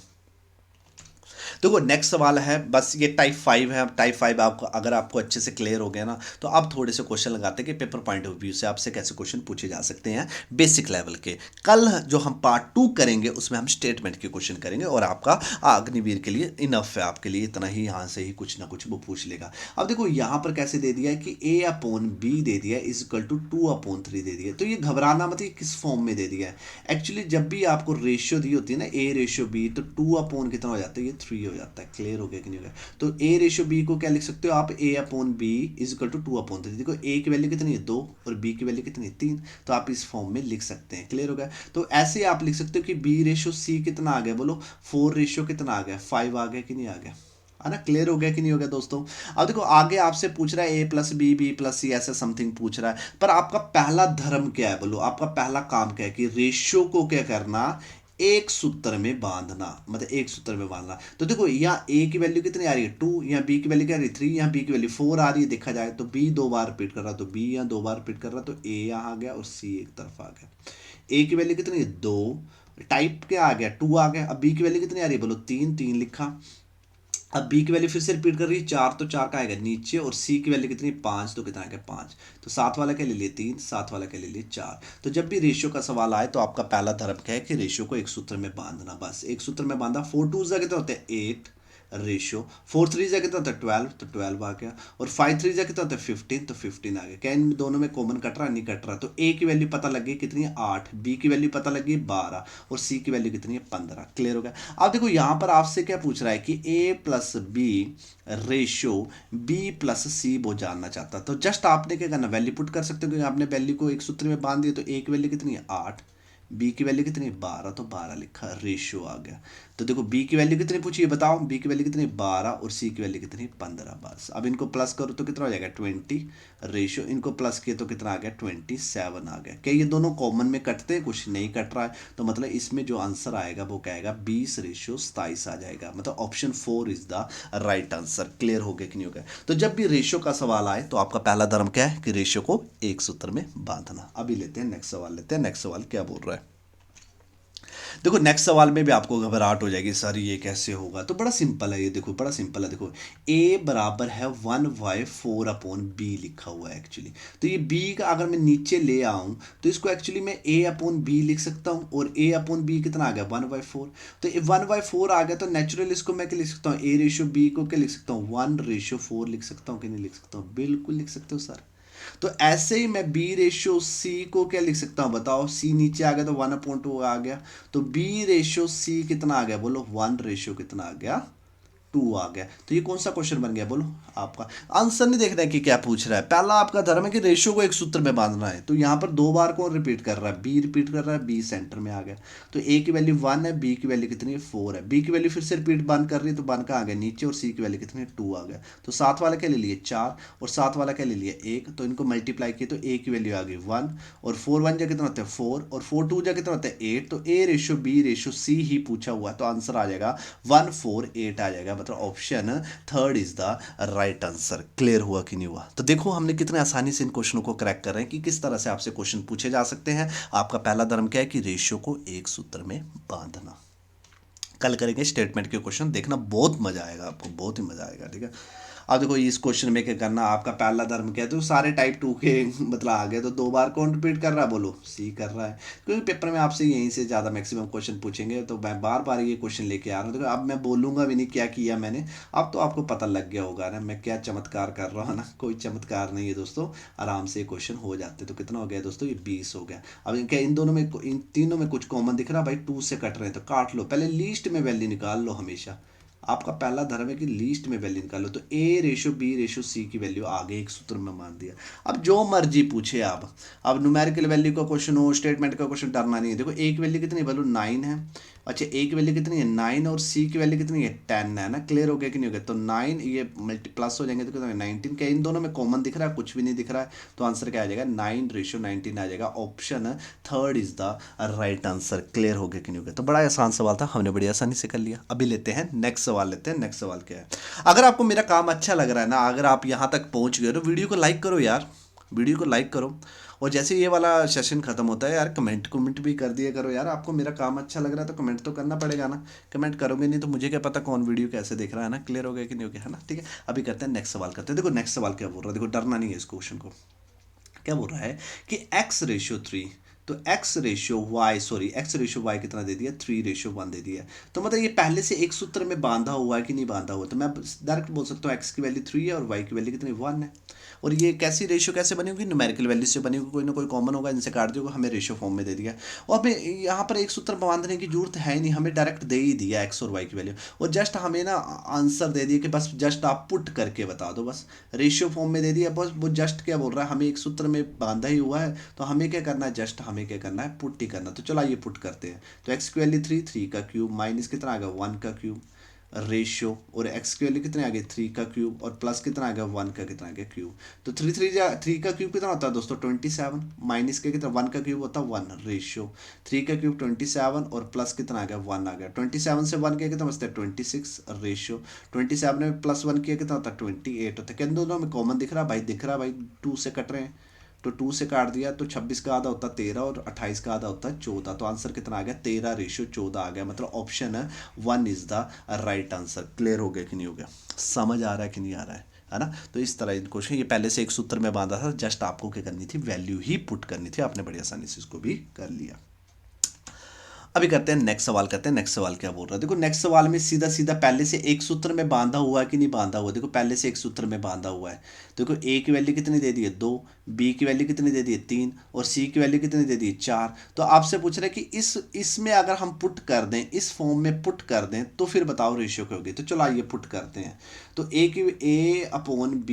देखो नेक्स्ट सवाल है, बस ये टाइप 5 है। टाइप 5 आपको, अगर आपको अच्छे से क्लियर हो गया ना, तो अब थोड़े से क्वेश्चन लगाते हैं कि पेपर पॉइंट ऑफ व्यू से आपसे कैसे क्वेश्चन पूछे जा सकते हैं बेसिक लेवल के। कल जो हम पार्ट 2 करेंगे उसमें हम स्टेटमेंट के क्वेश्चन करेंगे, और आपका अग्निवीर के लिए इनफ है, आपके लिए इतना ही, यहाँ से ही कुछ ना कुछ वो पूछ लेगा। अब देखो यहाँ पर कैसे दे दिया है कि a/b दे दिया इज इक्वल टू 2/3 दे दिया। तो ये घबराना मत, ये किस फॉर्म में दे दिया है। एक्चुअली जब भी आपको रेशियो दी होती है ना, a रेशियो b, तो 2/ कितना हो जाता है, ये 3 हो जाता है। क्लियर हो गया कि नहीं हो गया। तो a रेशियो b को क्या लिख सकते हो आप, a/b इज इक्वल टू 2/3। देखो a की वैल्यू कितनी है, 2, और b की वैल्यू कितनी है, 3। तो आप इस फॉर्म में लिख सकते हैं। क्लियर हो गया। तो ऐसे आप लिख सकते हो कि b रेशियो c कितना आ गया, बोलो 4 रेशियो कितना आ गया, 5 आ गया कि नहीं आ गया, है ना। क्लियर हो गया कि नहीं हो गया दोस्तों। अब देखो आगे आपसे पूछ रहा है a+b b+c ऐसा समथिंग पूछ रहा है, पर आपका पहला धर्म क्या है, बोलो आपका पहला काम क्या है कि रेशियो को क्या करना, एक सूत्र में बांधना, मतलब एक सूत्र में बांधना। तो देखो यहाँ a की वैल्यू कितनी आ रही है, 2, यहाँ b की वैल्यू क्या आ रही है, 3, यहाँ b की वैल्यू 4 आ रही है। देखा जाए तो b 2 बार रिपीट कर रहा, तो b यहाँ 2 बार रिपीट कर रहा, तो a यहाँ आ गया और c एक तरफ आ गया। a की वैल्यू कितनी है, 2, टाइप क्या आ गया, 2 आ गया। अब b की वैल्यू कितनी आ रही है, बोलो 3, 3 लिखा। अब बी की वैल्यू फिर से रिपीट कर रही है, 4, तो 4 का आएगा नीचे, और सी की वैल्यू कितनी, 5, तो कितना आएगा, 5। तो 7 वाला क्या ले लिए, 3, 7 वाला क्या ले लिए, 4। तो जब भी रेशियो का सवाल आए तो आपका पहला धर्म क्या है कि रेशियो को एक सूत्र में बांधना। बस एक सूत्र में बांधा। 4 2 कितने होते हैं, 8 रेशियो। 4 3 कितना होता है, 12, तो 12 आ गया। और 5 3 कितना होता है, 15, तो 15 आ गया। क्या इन दोनों में कॉमन कट रहा, नहीं कट रहा। तो ए की वैल्यू पता लग गई कितनी है, 8, बी की वैल्यू पता लग गई 12, और सी की वैल्यू कितनी है, 15। क्लियर हो गया। अब देखो यहाँ पर आपसे क्या पूछ रहा है कि a+b रेशियो b+c वो जानना चाहता है। तो जस्ट आपने क्या करना, वैल्यू पुट कर सकते हो, क्योंकि आपने वैल्यू को एक सूत्र में बांध दिया। तो a की वैल्यू कितनी है, 8, बी की वैल्यू कितनी है, 12, तो 12 लिखा, रेशियो आ गया। तो देखो बी की वैल्यू कितनी पूछी है बताओ, बी की वैल्यू कितनी 12 और सी की वैल्यू कितनी 15। बस अब इनको प्लस करो तो कितना हो जाएगा 20 रेशियो, इनको प्लस किए तो कितना आ गया 27 आ गया। क्या ये दोनों कॉमन में कटते हैं, कुछ नहीं कट रहा है, तो मतलब इसमें जो आंसर आएगा वो क्या आएगा 20:27 आ जाएगा, मतलब option 4 is the right answer. Clear हो गया कि नहीं हो गया। तो जब भी रेशियो का सवाल आए तो आपका पहला धर्म क्या है कि रेशियो को एक सूत्र में बांधना। अभी लेते हैं नेक्स्ट सवाल, लेते हैं नेक्स्ट सवाल क्या बोल रहा है। देखो नेक्स्ट सवाल में भी आपको घबराहट हो जाएगी, सर ये कैसे होगा, तो बड़ा सिंपल है ये, देखो बड़ा सिंपल है। देखो a बराबर है 1/4/b लिखा हुआ है एक्चुअली। तो ये b का अगर मैं नीचे ले आऊँ तो इसको एक्चुअली मैं a/b लिख सकता हूँ, और a/b कितना आ गया 1/4। तो 1/4 आ गया तो नेचुरल इसको मैं क्या लिख सकता हूँ, a/b को क्या लिख सकता हूँ 1/4 लिख सकता हूँ कि नहीं लिख सकता हूँ, बिल्कुल लिख सकते हो सर। तो ऐसे ही मैं b/c को क्या लिख सकता हूँ बताओ, c नीचे आ गया तो 1/2 आ गया, तो b/c कितना आ गया बोलो 1 कितना आ गया 2 आ गया। तो ये कौन सा क्वेश्चन बन गया बोलो, आपका आंसर नहीं देखना है कि क्या पूछ रहा है। पहला आपका धर्म है कि रेशियो को एक सूत्र में बांधना है, तो यहाँ पर 2 बार कौन रिपीट कर रहा है, बी रिपीट कर रहा है, बी सेंटर में आ गया। तो ए की वैल्यू 1 है, बी की वैल्यू कितनी है 4 है, बी की वैल्यू फिर से रिपीट बंद कर रही है तो 1 का आ गया नीचे, और सी की वैल्यू कितनी है 2 आ गया। तो साथ वाला क्या ले लिए 4, और साथ वाला क्या ले लिया 1, तो इनको मल्टीप्लाई किए तो ए की वैल्यू आ गई 1, और 4 1 जा कितना होता है 4, और 4 2 जा कितना होता है 8, तो a/b/c ही पूछा हुआ है, तो आंसर आ जाएगा 148 आ जाएगा, मतलब option third is the right answer. Clear हुआ कि नहीं हुआ। तो देखो हमने कितने आसानी से इन क्वेश्चनों को क्रैक कर रहे हैं कि किस तरह से आपसे क्वेश्चन पूछे जा सकते हैं। आपका पहला धर्म क्या है कि रेशियो को एक सूत्र में बांधना। कल करेंगे स्टेटमेंट के क्वेश्चन, देखना बहुत मजा आएगा आपको, बहुत ही मजा आएगा, ठीक है। अब देखो इस क्वेश्चन में क्या करना, आपका पहला धर्म क्या है, तो सारे टाइप 2 के मतलब आ गए, तो 2 बार कौन रिपीट कर रहा है बोलो, सी कर रहा है, क्योंकि पेपर में आपसे यहीं से ज़्यादा मैक्सिमम क्वेश्चन पूछेंगे, तो मैं बार बार ये क्वेश्चन लेके आ रहा हूँ। देखो अब मैं बोलूँगा भी नहीं क्या किया मैंने, अब तो आपको पता लग गया होगा ना मैं क्या चमत्कार कर रहा हूँ ना, कोई चमत्कार नहीं है दोस्तों, आराम से क्वेश्चन हो जाते। तो कितना हो गया दोस्तों, ये 20 हो गया। अब इनके इन दोनों में, इन तीनों में कुछ कॉमन दिख रहा है भाई, 2 से कट रहे हैं तो काट लो, पहले लीस्ट में वैल्यू निकाल लो हमेशा। आपका पहला धर्म है कि लीस्ट में वैल्यू निकालो, तो a/b/c की वैल्यू आगे एक सूत्र में मान दिया। अब जो मर्जी पूछे आप, अब न्यूमेरिकल वैल्यू का क्वेश्चन हो, स्टेटमेंट का क्वेश्चन, डरना नहीं है। देखो a की वैल्यू कितनी है बोलो 9 है, अच्छा a की वैल्यू कितनी है 9, और c की वैल्यू कितनी है 10 है ना। क्लियर हो गया कि नहीं हो गया। तो 9 ये मल्टी प्लस हो जाएंगे तो कितना 19, क्या इन दोनों में कॉमन दिख रहा है, कुछ भी नहीं दिख रहा है, तो आंसर क्या आ जाएगा 9/19 आ जाएगा, option third is the right answer. Clear हो गया कि नहीं हो गया। तो बड़ा आसान सवाल था, हमने बड़ी आसानी से कर लिया। अभी लेते हैं नेक्स्ट सवाल, लेते हैं नेक्स्ट सवाल क्या है। अगर आपको मेरा काम अच्छा लग रहा है ना, अगर आप यहाँ तक पहुँच गए तो वीडियो को लाइक करो यार, वीडियो को लाइक करो, और जैसे ये वाला सेशन खत्म होता है यार कमेंट भी कर दिया करो यार। आपको मेरा काम अच्छा लग रहा है तो कमेंट तो करना पड़ेगा ना, कमेंट करोगे नहीं तो मुझे क्या पता कौन वीडियो कैसे देख रहा है ना। क्लियर हो गया कि नहीं हो गया, है ना। ठीक है, अभी करते हैं नेक्स्ट सवाल करते हैं। देखो नेक्स्ट सवाल क्या बोल रहा है, देखो डरना नहीं है इस क्वेश्चन को। क्या बोल रहा है कि x/3, तो x/y कितना दे दिया 3/1 दे दिया। तो मतलब ये पहले से एक सूत्र में बांधा हुआ है कि नहीं बांधा हुआ, तो मैं डायरेक्ट बोल सकता हूँ x की वैल्यू 3 है और y की वैल्यू कितनी 1 है। और ये कैसी रेशियो कैसे बनी होगी, न्यूमेरिकल वैल्यू से बनी होगी, कोई ना कोई कॉमन होगा, इनसे काट दिया, हमें रेशियो फॉर्म में दे दिया। और हमें यहाँ पर एक सूत्र बांधने की जरूरत है ही नहीं, हमें डायरेक्ट दे ही दिया x और y की वैल्यू, और जस्ट हमें ना आंसर दे दिया कि बस जस्ट आप पुट करके बता दो, बस रेशियो फॉर्म में दे दिया, बस वो जस्ट क्या बोल रहा है, हमें एक सूत्र में बांधा ही हुआ है, तो हमें क्या करना है, जस्ट हमें क्या करना है पुट ही करना। तो चलो आइए पुट करते हैं। तो x की वैल्यू 3 का क्यूब माइनस कितना आ गया 1 का क्यूब रेशियो, और x की वैल्यू कितने आ गई 3 का क्यूब, और प्लस कितना आ गया 1 का कितना आ गया क्यूब। तो 3 का क्यूब कितना होता है दोस्तों 27, माइनस के कितना 1 का क्यूब होता है 1 रेशियो, 3 का क्यूब 27 और प्लस कितना आ गया 1 आ गया। 27 से 1 किया कितना बचता है 26 रेशियो, 27 में प्लस 1 किया कितना होता है 28 होता है। किन दोनों में कॉमन दिख रहा है भाई, दिख रहा है भाई, 2 से कट रहे हैं, तो 2 से काट दिया तो 26 का आधा होता है 13 और 28 का आधा होता है 14, तो आंसर कितना आ गया 13/14 आ गया, मतलब option 1 is the right answer. Clear हो गया कि नहीं हो गया, समझ आ रहा है कि नहीं आ रहा है ना। तो इस तरह क्वेश्चन ये पहले से एक सूत्र में बांधा था, जस्ट आपको क्या करनी थी वैल्यू ही पुट करनी थी, आपने बड़ी आसानी से इसको भी कर लिया। अभी करते हैं नेक्स्ट सवाल, करते हैं नेक्स्ट सवाल क्या बोल रहा है। देखो नेक्स्ट सवाल में सीधा सीधा पहले से एक सूत्र में बांधा हुआ है कि नहीं बांधा हुआ, देखो पहले से एक सूत्र में बांधा हुआ है। देखो a की वैल्यू कितनी दे दी है 2, b की वैल्यू कितनी दे दी है 3, और c की वैल्यू कितनी दे दी है 4। तो आपसे पूछ रहा है कि इसमें अगर हम पुट कर दें, इस फॉर्म में पुट कर दें, तो फिर बताओ रेशियो क्या होगी। तो चलो आइए पुट करते हैं। तो a/b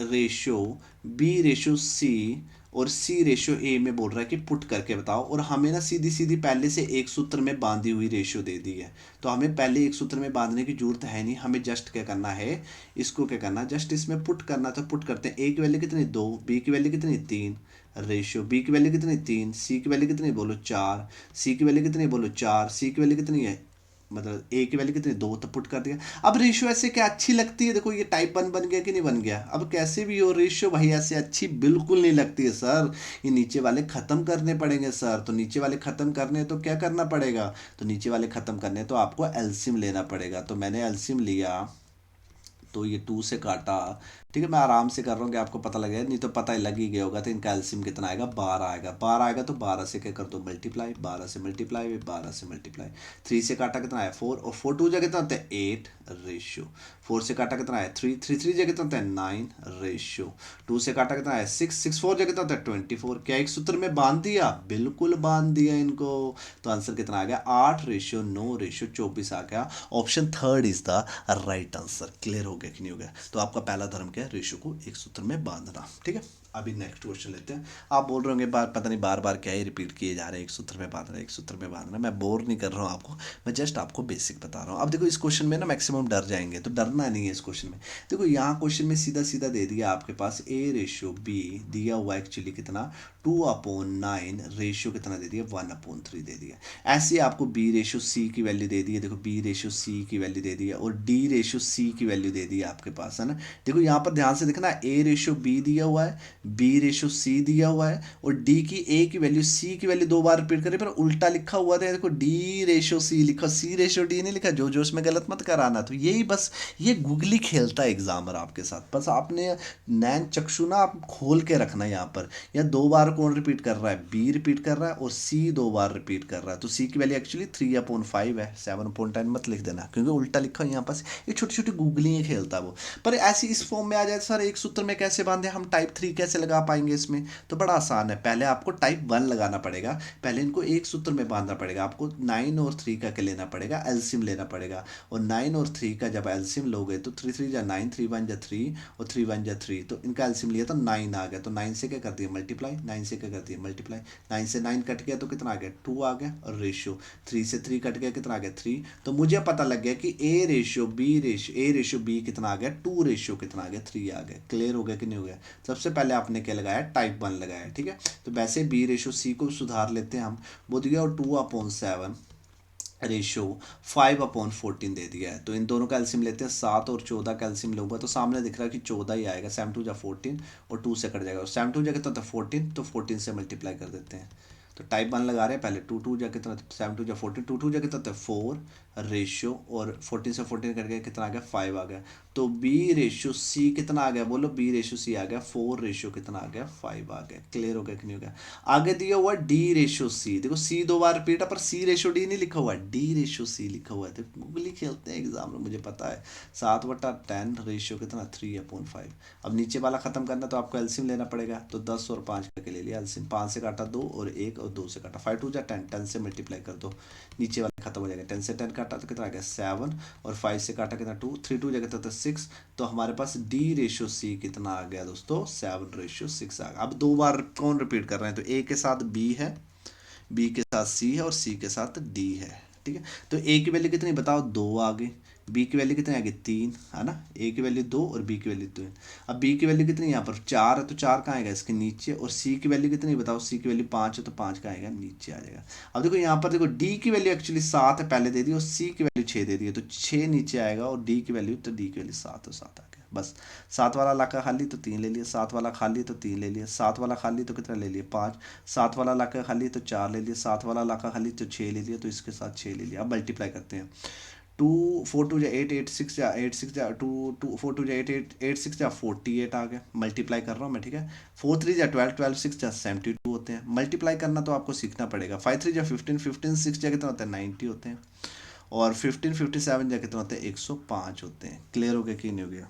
रेशियो b/c, और सी रेशियो ए में बोल रहा है कि पुट करके बताओ, और हमें ना सीधी सीधी पहले से एक सूत्र में बांधी हुई रेशियो दे दी है, तो हमें पहले एक सूत्र में बांधने की जरूरत है नहीं, हमें जस्ट क्या करना है, इसको क्या करना है, जस्ट इसमें पुट करना। तो पुट करते हैं, ए की वैल्यू कितनी 2, बी की वैल्यू कितनी 3, रेशियो बी की वैल्यू कितनी 3, सी की वैल्यू कितनी बोलो 4, सी की वैल्यू कितनी बोलो 4, सी की वैल्यू कितनी है, मतलब ए की वैल्यू कितनी 2, तो पुट कर दिया। अब रेशियो ऐसे क्या अच्छी लगती है, देखो ये टाइप 1 बन गया कि नहीं बन गया। अब कैसे भी हो रेशियो भाई ऐसे अच्छी बिल्कुल नहीं लगती है सर, ये नीचे वाले ख़त्म करने पड़ेंगे सर। तो नीचे वाले ख़त्म करने तो क्या करना पड़ेगा, तो नीचे वाले ख़त्म करने तो आपको एलसीएम लेना पड़ेगा। तो मैंने एलसीएम लिया, तो ये 2 से काटा, ठीक है, मैं आराम से कर रहा हूँ कि आपको पता लगे, नहीं तो पता ही लग ही गया होगा। तो इनका एलसीएम कितना आएगा, 12 आएगा। 12 आएगा तो 12 से क्या कर दो मल्टीप्लाई, 12 से मल्टीप्लाई, 12 से मल्टीप्लाई। 3 से काटा कितना है 4, और 4 2 जा कितना होता है 8 रेशियो। 4 से काटा कितना है 3, 3 3 जा कितना होता है 9 रेशियो। 2 से काटा कितना है 6, 6 4 जा कितना होता है 24। क्या एक सूत्र में बांध दिया, बिल्कुल बांध दिया इनको। तो आंसर कितना आ गया 8 रेशियो 9 रेशियो 24 आ गया। Option third is the right answer. Clear हो गया कि नहीं हो गया। तो आपका पहला धर्म क्या है, रेशियो को एक सूत्र में बांधना। ठीक है, अभी नेक्स्ट क्वेश्चन लेते हैं। आप बोल रहे होंगे बार पता नहीं बार बार क्या ही रिपीट किए जा रहे हैं, एक सूत्र में बांधना, एक सूत्र में बांधना। मैं बोर नहीं कर रहा हूँ आपको, मैं जस्ट आपको बेसिक बता रहा हूँ। अब देखो इस क्वेश्चन में ना मैक्सिमम डर जाएंगे, तो डरना नहीं है इस क्वेश्चन में। देखो यहाँ क्वेश्चन में सीधा सीधा दे दिया आपके पास ए रेशियो बी दिया हुआ एक्चुअली कितना 2/9, रेशियो कितना दे दिया 1/3 दे दिया। ऐसे ही आपको बी रेशियो सी की वैल्यू दे दी है, देखो बी रेशियो सी की वैल्यू दे दी है, और डी रेशियो सी की वैल्यू दे दी है आपके पास, है ना। देखो यहाँ पर ध्यान से देखना, ए रेशियो बी दिया हुआ है, बी रेशियो सी दिया हुआ है, और डी की ए की वैल्यू सी की वैल्यू 2 बार रिपीट करें, पर उल्टा लिखा हुआ था। देखो डी रेशियो सी लिखा, सी रेशियो डी नहीं लिखा, जो जो इसमें गलत मत कराना। तो यही बस ये गूगली खेलता है एग्जामर आपके साथ, बस आपने नैन चक्षु ना आप खोल के रखना है यहाँ पर। या 2 बार कौन रिपीट कर रहा है, बी रिपीट कर रहा है, और सी 2 बार रिपीट कर रहा है। तो सी की वैल्यू एक्चुअली 3/5 है, 7/10 मत लिख देना, क्योंकि उल्टा लिखा है यहाँ पास। ये छोटी छोटी गूगलियाँ खेलता है वो। पर ऐसी इस फॉर्म में आ जाए सर एक सूत्र में कैसे बांधे, हम टाइप 3 कैसे लगा पाएंगे इसमें। तो बड़ा आसान है, पहले आपको टाइप 1 लगाना पड़ेगा। पहले इनको एक सूत्र में बांधना पड़ेगा आपको। 9 और 3 का क्या लेना पड़ेगा, एलसीएम लेना पड़ेगा। और 9 और 3 का जब एलसीएम लोगे तो 3 3 जा 9, 3 1 जा 3, और 3 1 जा 3, तो इनका एलसीएम लिया तो 9 आ गया। तो 9 से क्या कर दिया मल्टीप्लाई, 9 से क्या कर दिया मल्टीप्लाई, 9 से 9 कट गया तो कितना आ गया 2 आ गया। और रेशियो 3 से 3 कट गया कितना आ गया 3। तो मुझे पता लग गया कि A ratio B ratio, A ratio B कितना आ गया 2 रेशियो कितना आ गया 3 आ गया। क्लियर हो गया कि नहीं हो गया। सबसे पहले आपने क्या लगाया, टाइप 1 लगाया। ठीक है, तो वैसे बी रेशियो सी को सुधार लेते हैं हम, वो दिया और 2/7 रेशियो 5/14 दे दिया है। तो इन दोनों का एलसीएम लेते हैं, 7 और 14 का एलसीएम लूंगा तो सामने दिख रहा है कि 14 ही आएगा। 7 2 जा 14, और 2 से कट जाएगा। 7 2 जा कितना होता है 14, तो 14 से मल्टीप्लाई कर देते हैं। तो टाइप 1 लगा रहे हैं पहले, 2 2 जा कितना, 7 2 जा 14, 2 2 जा कितना होता है 4 रेशियो, और 14 से 14 कट गया कितना आ गया 5 आ गया। तो बी रेशियो सी कितना आ गया, बोलो बी रेशियो सी आ गया 4 रेशियो कितना आ गया 5 आ गया। क्लियर हो गया कि नहीं हो गया। आगे दिया हुआ डी रेशियो सी, देखो सी 2 बार रिपीट है, पर सी रेशियो डी नहीं लिखा हुआ है, डी रेशियो सी लिखा हुआ है। तो गूगली खेलते हैं एग्जाम में, मुझे पता है। 7/10 रेशियो कितना 3/5। अब नीचे वाला खत्म करना तो आपको एलसीएम लेना पड़ेगा। तो 10 और 5 करके ले लिया एलसीएम, 5 से काटा 2, और 1 और 2 से काटा 5 2 जा 10, 10 से मल्टीप्लाई कर दो, नीचे वाला खत्म हो जाएगा। 10 से 10 काटा तो कितना आ गया 7, और 5 से काटा कितना 2, 3 2 जगह तो 6। तो हमारे पास डी रेशियो सी कितना आ गया दोस्तों 7 रेशियो 6 आ गया। अब 2 बार कौन रिपीट कर रहे हैं, तो ए के साथ बी है, बी के साथ सी है, और सी के साथ डी है। ठीक है, तो ए की वैल्यू कितनी बताओ 2 आ गई, बी की वैल्यू कितनी आ गई 3, है ना। ए की वैल्यू 2 और बी की वैल्यू 3। अब बी की वैल्यू कितनी यहाँ पर 4 है, तो 4 कहाँ आएगा इसके नीचे। और सी की वैल्यू कितनी बताओ, सी की वैल्यू 5 है, तो 5 कहाँ आएगा नीचे आ जाएगा। अब देखो यहाँ पर देखो डी की वैल्यू एक्चुअली 7 है पहले दे दी, और सी की वैल्यू 6 दे दी है, तो 6 नीचे आएगा, और डी की वैल्यू, तो डी की वैल्यू 7 और 7 आ गया। बस 7 वाला लाका खाली तो 3 ले लिया, 7 वाला खाली तो 3 ले लिया, 7 वाला खाली तो कितना ले लिया 5, 7 वाला लाका खाली तो 4 ले लिया, 7 वाला लाका खाली तो 6 ले लिया, तो इसके साथ 6 ले लिया। अब मल्टीप्लाई करते हैं, 2 4 2 जा 8, 8 6 जा 8 6 जा 2 2 4 2 जा 8 8 8 6 जा 48 आ गया। मल्टीप्लाई कर रहा हूँ मैं, ठीक है। 4 3 जा 12, 12 6 जा 72 होते हैं। मल्टीप्लाई करना तो आपको सीखना पड़ेगा। 5 3 जा 15, 15 6 जा कितना होता है 90 होते हैं, और 15 57 जा कितना होते हैं 105 होते हैं। क्लियर हो गया कि नहीं हो गया।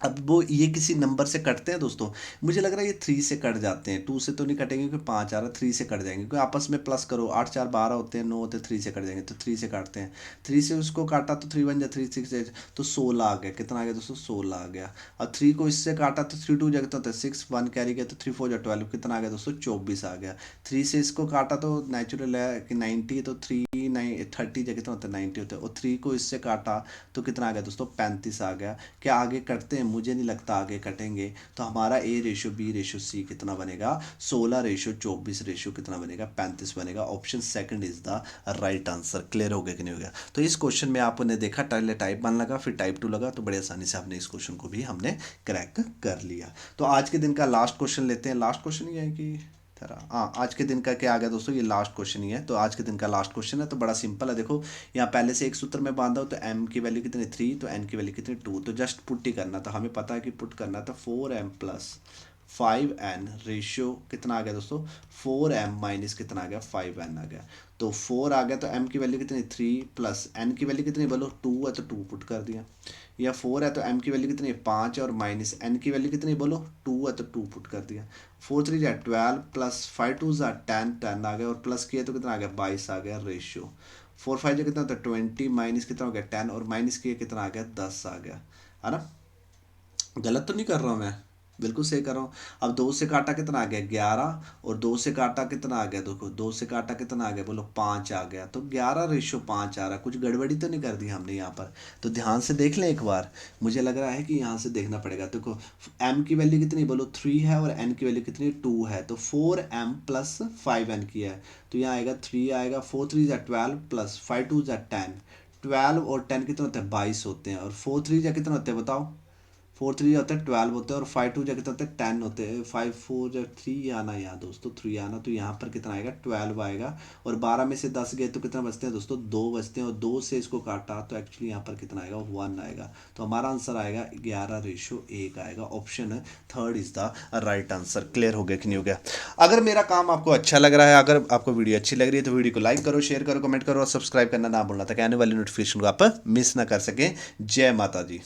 अब वो ये किसी नंबर से कटते हैं दोस्तों, मुझे लग रहा है ये 3 से कट जाते हैं, 2 से तो नहीं कटेंगे क्योंकि 5 आ रहा, 3 से कट जाएंगे क्योंकि आपस में प्लस करो, 8 4 12 होते हैं, 9 होते हैं, 3 से कट जाएंगे, तो 3 से काटते हैं। 3 से उसको काटा तो 3 1 जा 3 6 तो 16 आ गया, कितना आ गया दोस्तों 16 आ गया। और 3 को इससे काटा तो 3 2 जगह होता है 6, 1 कैरी गया तो 3 4 जा 12, कितना आ गया दोस्तों 24 आ गया। 3 से इसको काटा तो नेचुरल है कि 90, तो 3 30 जगह कितना होता है 90 होता है, और 3 को इससे काटा तो कितना आ गया दोस्तों 35 आ गया। क्या आगे कटते हैं? मुझे नहीं लगता आगे कटेंगे। तो हमारा ए रेशो बी रेशो सी कितना बनेगा 16 रेशो 24 रेशो कितना बनेगा 35 बनेगा। Option second is the right answer. Clear हो गया कि नहीं हो गया? तो इस क्वेश्चन में आपने देखा पहले टाइप 1 लगा फिर टाइप 2 लगा, तो बड़े आसानी से आपने इस क्वेश्चन को भी हमने क्रैक कर लिया। तो आज के दिन का लास्ट क्वेश्चन लेते हैं। लास्ट क्वेश्चन ही है कि हाँ, आज के दिन का क्या आ गया दोस्तों, ये लास्ट क्वेश्चन ही है। तो आज के दिन का लास्ट क्वेश्चन है, तो बड़ा सिंपल है। देखो यहाँ पहले से एक सूत्र में बांधा हो, तो m की वैल्यू कितनी 3, तो n की वैल्यू कितनी 2, तो जस्ट पुट ही करना था। हमें पता है कि पुट करना था 4m प्लस 5n रेशियो कितना आ गया दोस्तों 4m माइनस कितना आ गया 5n आ गया। तो 4 आ गया, तो m की वैल्यू कितनी 3 प्लस n की वैल्यू कितनी बोलो 2 है, तो 2 पुट कर दिया। या 4 है तो m की वैल्यू कितनी है 5 है, और माइनस n की वैल्यू कितनी बोलो 2 है, तो 2 पुट कर दिया। 4 3 जा 12 प्लस 5 2 जा 10, 10 आ गया, और प्लस किया तो कितना आ गया 22 आ गया रेशियो। 4 5 जा कितना होता है 20, माइनस कितना हो गया 10, और माइनस किया कितना आ गया 10 आ गया, है ना? गलत तो नहीं कर रहा हूँ मैं? बिल्कुल सही कर रहा हूँ। अब 2 से काटा कितना आ गया 11, और 2 से काटा कितना आ गया, देखो 2 से काटा कितना आ गया बोलो 5 आ गया, तो 11 रेशो 5 आ रहा। कुछ गड़बड़ी तो नहीं कर दी हमने यहाँ पर? तो ध्यान से देख लें एक बार, मुझे लग रहा है कि यहाँ से देखना पड़ेगा। देखो m की वैल्यू कितनी बोलो 3 है, और n की वैल्यू कितनी 2 है, तो 4m प्लस 5n की है, तो यहाँ आएगा 3 आएगा। 4 3 जा 12 प्लस 5 2 जा 10, 12 और 10 कितने होते हैं 22 होते हैं, और 4 3 जा कितने होते हैं बताओ 4 3 होते हैं 12 होते हैं, और 5 2 जा कितने होते हैं 10 होते हैं। 5 4 जा 3 आना यहाँ दोस्तों 3 आना, तो यहाँ पर कितना आएगा 12 आएगा। और 12 में से 10 गए तो कितना बचते हैं दोस्तों 2 बचते हैं, और 2 से इसको काटा तो एक्चुअली यहाँ पर कितना आएगा 1 आएगा। तो हमारा आंसर आएगा 11 रेशो 1 आएगा। Option third is the right answer. Clear हो गया कि नहीं हो गया? अगर मेरा काम आपको अच्छा लग रहा है, अगर आपको वीडियो अच्छी लग रही है, तो वीडियो को लाइक करो, शेयर करो, कमेंट करो, और सब्सक्राइब करना ना भूलना ताकि आने वाली नोटिफिकेशन को आप मिस ना कर सकें। जय माता जी।